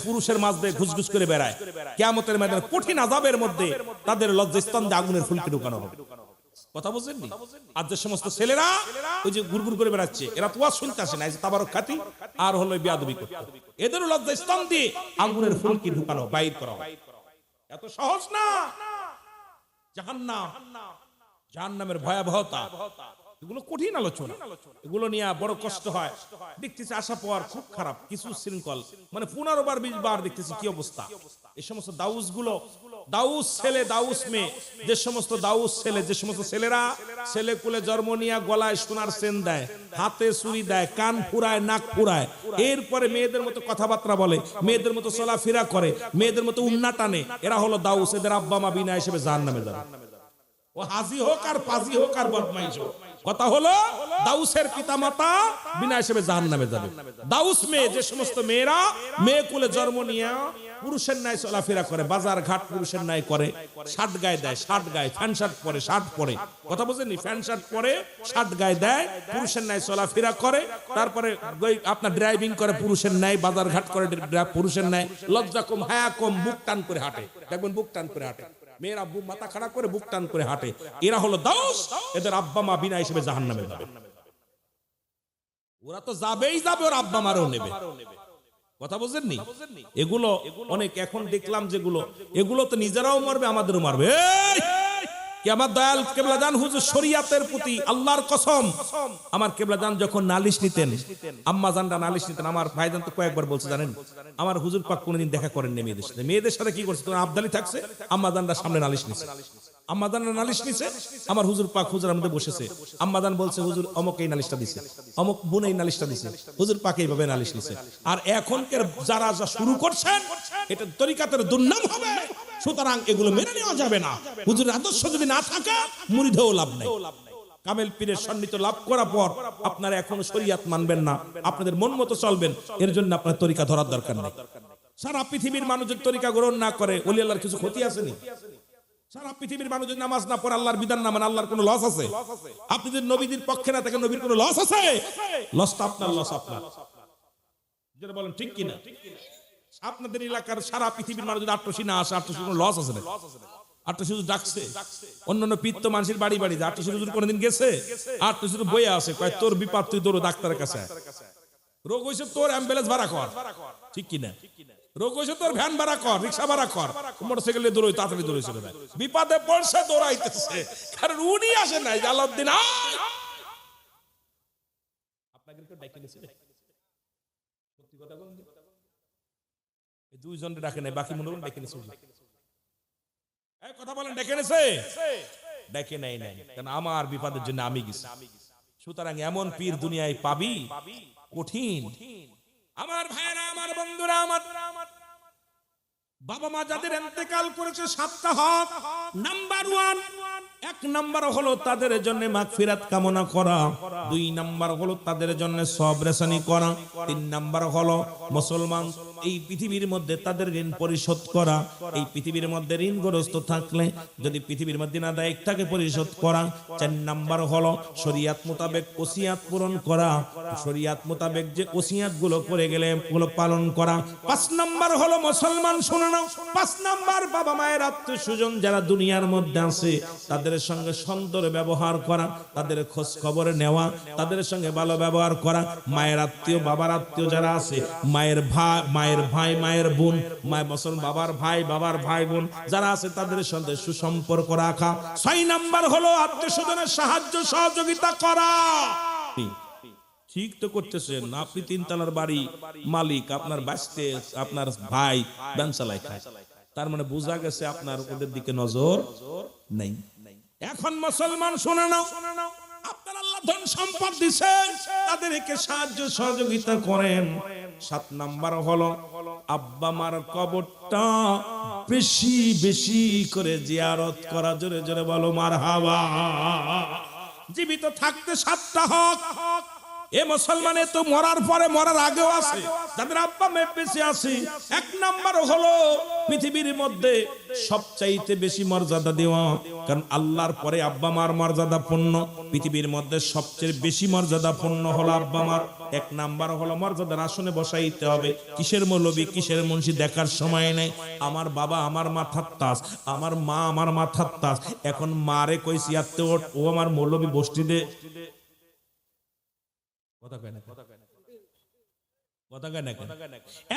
Speaker 1: পুরুষের মাঝ দিয়ে ঘুষঘুষ করে বেড়ায়, কিয়ামতের ময়দানে কঠিন আযাবের মধ্যে তাদের লজ্জাস্থান দিয়ে আগুনের ফুলকি ঢুকানো হবে। কথা বুঝেননি? আর যে সমস্ত ছেলেরা ওই যে গুড়গুড় করে বেড়াচ্ছে, এরা তো ওয়াজ শুনতে আসে না, তাবারক খাতি আর হলো বিয়াদবি করতে, এদেরও লজ্জাস্থান দিয়ে আগুনের ফুলকি ঢুকানো বাইর করা হবে। এত সহজ না। জাহান্নাম, জাহান্নামের ভয়াবহতা, এগুলো কঠিন আলোচনা, এগুলো নিয়ে বড় কষ্ট হয়। দেখতেছি আসা পর খুব খারাপ কিছু শৃঙ্খল, মানে 15 বার 20 বার দেখতেছি কি অবস্থা। এই সমস্ত দাউস গুলো, দাউস ছেলে দাউস মেয়ে, যে সমস্ত দাউস ছেলে, যে সমস্ত ছেলেরা ছেলে কুলে জন্ম নিয়ে গলায় সোনার চেন দেয়, হাতে চুড়ি দেয়, কান ফুরায়, নাক ফুরায়, এরপরে মেয়েদের মতো কথাবার্তা বলে, মেয়েদের মতো চলাফেরা করে, মেয়েদের মতো উন্না টানে, এরা হলো দাউস। এদের আব্বা মা বিনা হিসেবে জাহান্নামে যাবে। ও হাজি হোক আর পাজি হোক আর বদমাইশ হোক, কথা হলো দাউসের পিতামাতা বিনা হিসেবে জাহান্নামে যাবে। দাউস মেয়ে, যে সমস্ত মেয়েরা মেয়ে কুলে জন্ম নিয়ে পুরুষের ন্যায় চলাফেরা করে, বাজার ঘাট পুরুষের ন্যায় করে, শার্ট গায়ে দেয়, শার্ট গায়ে প্যান্ট শার্ট পরে, শার্ট পরে, কথা বুঝেননি, প্যান্ট শার্ট পরে শার্ট গায়ে দেয়, পুরুষের ন্যায় চলাফেরা করে, তারপরে আপনার ড্রাইভিং করে পুরুষের ন্যায়, বাজার ঘাট করে পুরুষের ন্যায়, লজ্জা কম হায়া কম, বুক টান করে হাঁটে, দেখবেন বুক টান করে হাঁটে, মেয়েরা মাথা খাড়া করে বুক টান করে হাঁটে, এরা হলো দাউস। এদের আব্বা মা বিনা হিসেবে জাহান্নামে যাবে। ওরা তো যাবেই যাবে, ওর আব্বা মারও নেবে, কথা বুঝেননি? এগুলো অনেক এখন দেখলাম যেগুলো, এগুলো তো নিজেরাও মারবে, আমাদেরও মারবে। কি আমার দয়াল কেবলাজান হুজুর শরীয়তের প্রতি আল্লাহর কসম, আমার কেবলাজান যখন নালিশ নিতেন, আম্মা জানরা নালিশ নিতেন, আমার ভাইজান তো কয়েকবার বলছে জানেন, আমার হুজুর পাক কোনোদিন দেখা করেননি মেয়েদের সাথে। মেয়েদের সাথে কি করছে, তোমার আবদালি থাকছে, আম্মা জানরা সামনে নালিশ নিছে, আম্মা জানরা নালিশ নিছে, আমার হুজুর পাক হুজুরের মধ্যে বসেছে, আম্মা জান বলছে হুজুর অমুক এই নালিশটা দিছে, অমুক বোন এই নালিশটা দিছে, হুজুর পাক এইভাবে নালিশ নিছে। আর এখনকার যারা যা শুরু করছেন, এটা তরিকাতের দুর্নাম হবে, সুতরাং এগুলো মেনে নেওয়া যাবে না। হুজুরের আদর্শ যদি না থাকে মুরিদেও লাভ নাই। কামেল পীরের সান্নিধ্য লাভ করার পর আপনারা এখনো শরীয়ত মানবেন না, আপনাদের মন মতো চলবেন, এর জন্য আপনার তরিকা ধরার দরকার নেই। সারা পৃথিবীর মানুষ যদি তরিকা গ্রহণ না করে, ওলি আল্লাহর কিছু ক্ষতি আসেনি? সারা পৃথিবীর মানুষ যদি নামাজ না পড়ে, আল্লাহর বিধান না মানে, আল্লাহর কোনো লস আছে? আপনি যদি নবীদের পক্ষে না থাকেন, নবীর কোনো লস আছে? লসটা আপনার, লস আপনার, যেটা বলেন ঠিক কিনা? আপনাদের এলাকার সারা পৃথিবীর মানুষ যদি আট্টসি না আসে, আট্টসি কোনো লস আছে না? আট্টসি শুধু ডাকছে, অন্যান্য পিত্ত মানুষের বাড়ি বাড়ি, আট্টসি শুধু কোনোদিন গেছে? আট্টসি শুধু বইয়ে আছে, কয় তোর বিপদ তুই দৌড়ো ডাক্তারের কাছে, রোগ হয়েছে তোর অ্যাম্বুলেন্স ভাড়া কর, ঠিক কিনা? রোগ হয়েছে তোর ভ্যান ভাড়া কর, রিক্সা ভাড়া কর, মোটরসাইকেলে দৌড়ই, তাড়াতাড়ি দৌড়ে চলে যায়। বিপদে পড়ছে দৌড়াইতেছে, কারণ উনি আসে নাই। জালাউদ্দিন আপনাকে কেউ ডাকে নিয়েছে? সত্যি কথা বলুন, দুইজন ডাকে নাই, বাকি মনে ডেকে নিয়েছে। কথা বলেন, ডেকে নিয়েছে? ডেকে নাই, নাই, কারণ আমার বিপদের জন্য আমি গেছি। সুতরাং এমন পীর দুনিয়ায় পাবি কঠিন। আমার ভাইরা, আমার বন্ধুরা, আমার বাবা মা যাদের ইন্তেকাল করেছে, 7টা হক। নাম্বার 1, 1 নাম্বার হলো তাদের জন্য মাগফিরাত কামনা করা, 2 নাম্বার হলো তাদের জন্য সবর রেসানি করা, 3 নাম্বার হলো মুসলমান এই পৃথিবীর মধ্যে তাদের ঋণ পরিশোধ করা। এই পৃথিবীর মধ্যে ঋণগ্রস্ত থাকলে যদি পৃথিবীর মধ্যে না দায়িক থাকে পরিশোধ করা। 4 নাম্বার হলো শরীয়ত মোতাবেক ওসিয়াত পূরণ করা, শরীয়ত মোতাবেক যে ওসিয়াত গুলো করে গেলে ওগুলো পালন করা। 5 নাম্বার হলো মুসলমান শোনানো। 5 নাম্বার বাবা মায়ের আত্মীয় স্বজন যারা দুনিয়ার মধ্যে আছে তাদের সঙ্গে সুন্দর ব্যবহার করা, তাদের খোঁজ খবর নেওয়া, তাদের সঙ্গে ভালো ব্যবহার করা। মায়ের আত্মীয়, বাবার আত্মীয় যারা আছে, মায়ের ভাই, মায়ের বোন, মায়ের মুসলমান বাবার ভাই, বাবার ভাই বোন যারা আছে তাদের সঙ্গে সুসম্পর্ক রাখা। 6 নাম্বার হলো আত্মীয় স্বজনের সাহায্য সহযোগিতা করা। ঠিক তো করতেছেন, আপনি 3 তলার বাড়ি মালিক, আপনার বাঁচতে আপনার ভাই ব্যান চালায় খায়, তার মানে বোঝা গেছে আপনার ওদের দিকে নজর নেই। এখন মুসলমান শুনে নাও, আপনার আল্লাহ ধন সম্পদ দিয়েছেন, তাদেরকে সাহায্য সহযোগিতা করেন। 7 নাম্বার হলো আব্বা মার কবরটা বেশি বেশি করে জিয়ারত করা। জোরে জোরে বলো মারহাবা। জীবিত থাকতে 7টা হক, এ মুসলমানে তো মরার পরে মরার আগেও আছে যাদের আব্বা মা বেঁচে আছে। এক নাম্বার হলো পৃথিবীর মধ্যে সবচাইতে বেশি মর্যাদা দেওয়া, কারণ আল্লাহর পরে আব্বা মার মর্যাদা পূর্ণ। পৃথিবীর মধ্যে সবচেয়ে বেশি মর্যাদা পূর্ণ হলো আব্বা মার। এক নাম্বার হলো মর্যাদার আসনে বসাইতে হবে। কিসের মৌলবী কিসের মুন্সি দেখার সময় নেই। আমার বাবা আমার মাথার তাজ, আমার মা আমার মাথার তাজ। এখন মারে কইছি আত্মে ওঠ, ও আমার মৌলবী বসতি দে।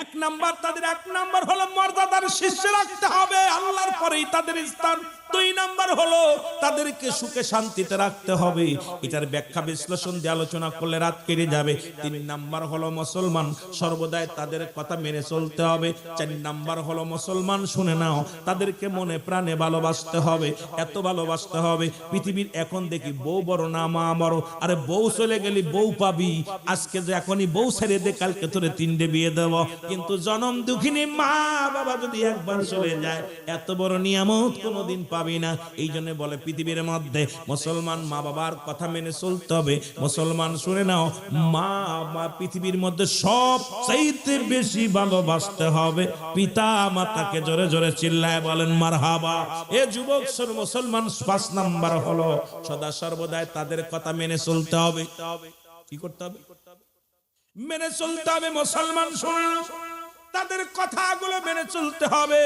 Speaker 1: এক নাম্বার তাদের এক নাম্বার হলো মর্যাদার শীর্ষে রাখতে হবে, আল্লাহর পরেই তাদের স্থান। দুই নাম্বার হলো তাদেরকে সুখে শান্তিতে রাখতে হবে। এটার ব্যাখ্যা বিশ্লেষণ দিয়ে আলোচনা করলে রাত কেটে যাবে। তিন নাম্বার হলো মুসলমান সর্বদাই তাদের কথা মেনে চলতে হবে। চার নাম্বার হলো মুসলমান শুনে নাও, তাদেরকে মনে প্রাণে ভালোবাসতে হবে। এত ভালোবাসতে হবে, পৃথিবীর এখন দেখি বউ বড় না মা বড়। আরে বউ চলে গেলি বউ পাবি, আজকে যে এখনই বউ ছেড়ে দে, কালকে তোরে তিনটে বিয়ে দেব। কিন্তু জনম দুঃখিনী মা বাবা যদি একবার চলে যায়, এত বড় নিয়ামত কোনোদিন পাবি না। এই জন্য বলে পৃথিবীর মধ্যে মুসলমান মা বাবার কথা মেনে চলতে হবে। মুসলমান শুনে নাও, মা পৃথিবীর মধ্যে সব চাইতে বেশি ভালোবাসতে হবে পিতা মাতাকে। জোরে জোরে চিল্লায় বলেন মারহাবা। এ যুবক মুসলমান ৫ নাম্বার হলো সদা সর্বদাই তাদের কথা মেনে চলতে হবে। কি করতে হবে? মেনে চলতে হবে। মুসলমান শুনে তাদের কথাগুলো মেনে চলতে হবে।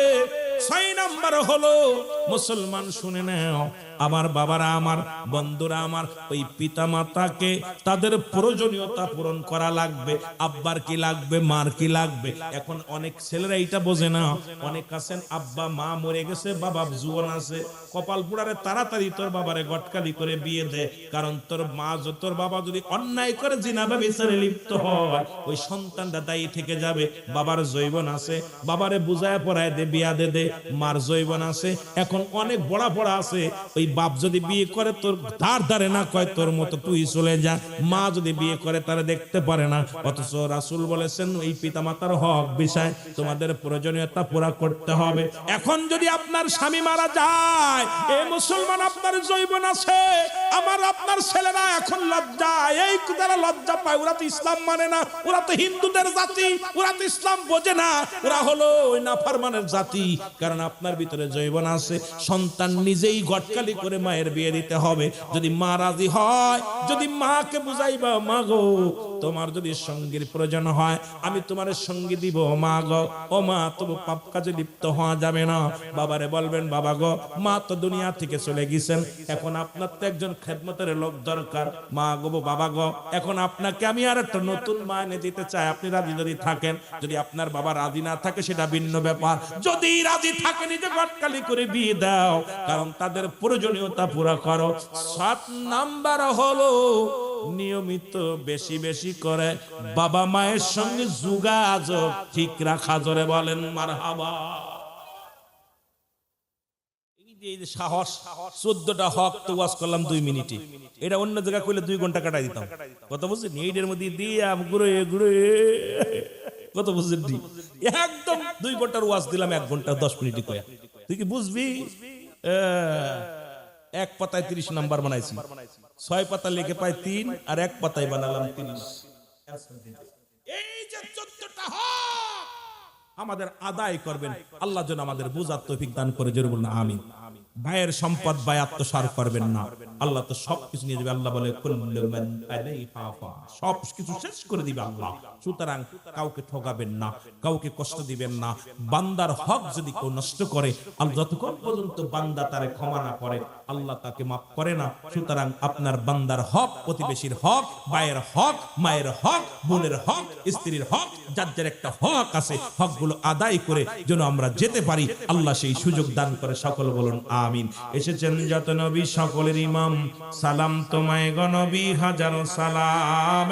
Speaker 1: ৬ নাম্বার হলো মুসলমান শুনে নাও, আমার বাবারা আমার বন্ধুরা আমার ওই পিতা মাতাকে তাদের প্রয়োজনীয়তা পূরণ করা লাগবে। আব্বার কি লাগবে, মার কি লাগবে। এখন অনেক ছেলেরা এটা বোঝে না। অনেক আছেন আব্বা মা মরে গেছে, বাবা জীবন আছে, কপাল পুরারে তাড়াতাড়ি তোর বাবারে গটকালি করে বিয়ে দে। কারণ তোর মা তোর বাবা যদি অন্যায় করে জিনা বা বিচারে লিপ্ত হয়, ওই সন্তানটা দায়ী থেকে যাবে। বাবার জৈবন আছে, বাবারে বুঝায় পড়ায় দে, বিয়া দে দে। মার জৈবন আছে। এখন অনেক বড় বড় আছে, ওই বাপ যদি বিয়ে করে তোর ধার ধারে না কয় তোর মতো তুই চলে যা। মা যদি বিয়ে করে তারা দেখতে পারে না। অথচ রাসূল বলেছেন এই পিতা মাতার হক বিষয় তোমাদের প্রয়োজনীয়তা পুরা করতে হবে। এখন যদি আপনার স্বামী মারা যায়, এই মুসলমান আপনার জৈবন আছে, আমার আপনার ছেলেরা এখন লজ্জা, এই যারা লজ্জা পায় ওরা তো ইসলাম মানে না, ওরা তো হিন্দুদের জাতি, ওরা তো ইসলাম বোঝে না, ওরা হলো ওই নাফরমানের জাতি। কারণ আপনার ভিতরে জৈবন আছে। সন্তান নিজেই গটকালি করে মায়ের বিয়ে দিতে হবে। যদি মা রাজি হয়, যদি মাকে বুঝাইবা, মা গো তোমার যদি সঙ্গীর প্রয়োজন হয় আমি তোমার সঙ্গী দিব মা গো। ও মা তবু পাপ কাজে লিপ্ত হওয়া যাবে না। বাবারে বলবেন বাবা গো মা তো দুনিয়া থেকে চলে গেছেন, এখন আপনার তো একজন খেদমতের লোক দরকার। মা গো বাবা গো এখন আপনাকে আমি আর একটা নতুন মা এনে দিতে চাই, আপনি রাজি যদি থাকেন। যদি আপনার বাবা রাজি না থাকে সেটা ভিন্ন ব্যাপার। যদি রাজি থাকে নিজে গটকালি করে বিয়ে দাও, কারণ তাদের প্রয়োজনীয়তা পুরা করো। ৭ নাম্বার হলো নিয়মিত বেশি বেশি করে বাবা মায়ের সঙ্গে যোগাযোগ ঠিক রাখা। জোরে বলেন মারহাবা। এই যে সাহস, ১৪টা হক তো ওয়াজ করলাম 2 মিনিটে। এটা অন্য জায়গায় কইলে 2 ঘন্টা কাটাই দিতাম। কত বুঝছেন? এইটার মধ্যে দিয়ে ঘুরে ঘুরে কত বুঝছেন? একদম 2 ঘন্টার ওয়াজ দিলাম 1 ঘন্টা 10 মিনিটে কয়া। তুই কি বুঝবি? এক পাতায় 30 নাম্বার বানাইছি, 6 পাতা লিখে পাই 3 আর 1 পাতায় বানালাম 30। এই যে 14টা হক আমাদের আদায় করবেন, আল্লাহ যেন আমাদের বুঝার তৌফিক দান করে। জোরে বলুন আমিন। ভাইয়ের সম্পদ ভাই আত্মসাৎ করবেন না, আল্লাহ তো সবকিছু নিয়ে যাবে। আল্লাহ বলে সবকিছু শেষ করে দিবে আল্লাহ। সুতরাং কাউকে ঠকাবেন না, কাউকে কষ্ট দিবেন না। বান্দার হক যদি কেউ নষ্ট করে, আল্লাহ যতক্ষণ পর্যন্ত বান্দা তারে ক্ষমা না করে আল্লাহ তাকে মাফ করে না। সুতরাং আপনার বান্দার হক, প্রতিবেশীর হক, ভাইয়ের হক, মায়ের হক, বোনের হক, স্ত্রীর হক, যার যার একটা হক আছে, হকগুলো আদায় করে যেন আমরা যেতে পারি, আল্লাহ সেই সুযোগ দান করে। সকল বলুন আমিন। এসেছেন যত নবী সকলের ইমাম, সালাম তোমায় গো নবী হাজারো সালাম।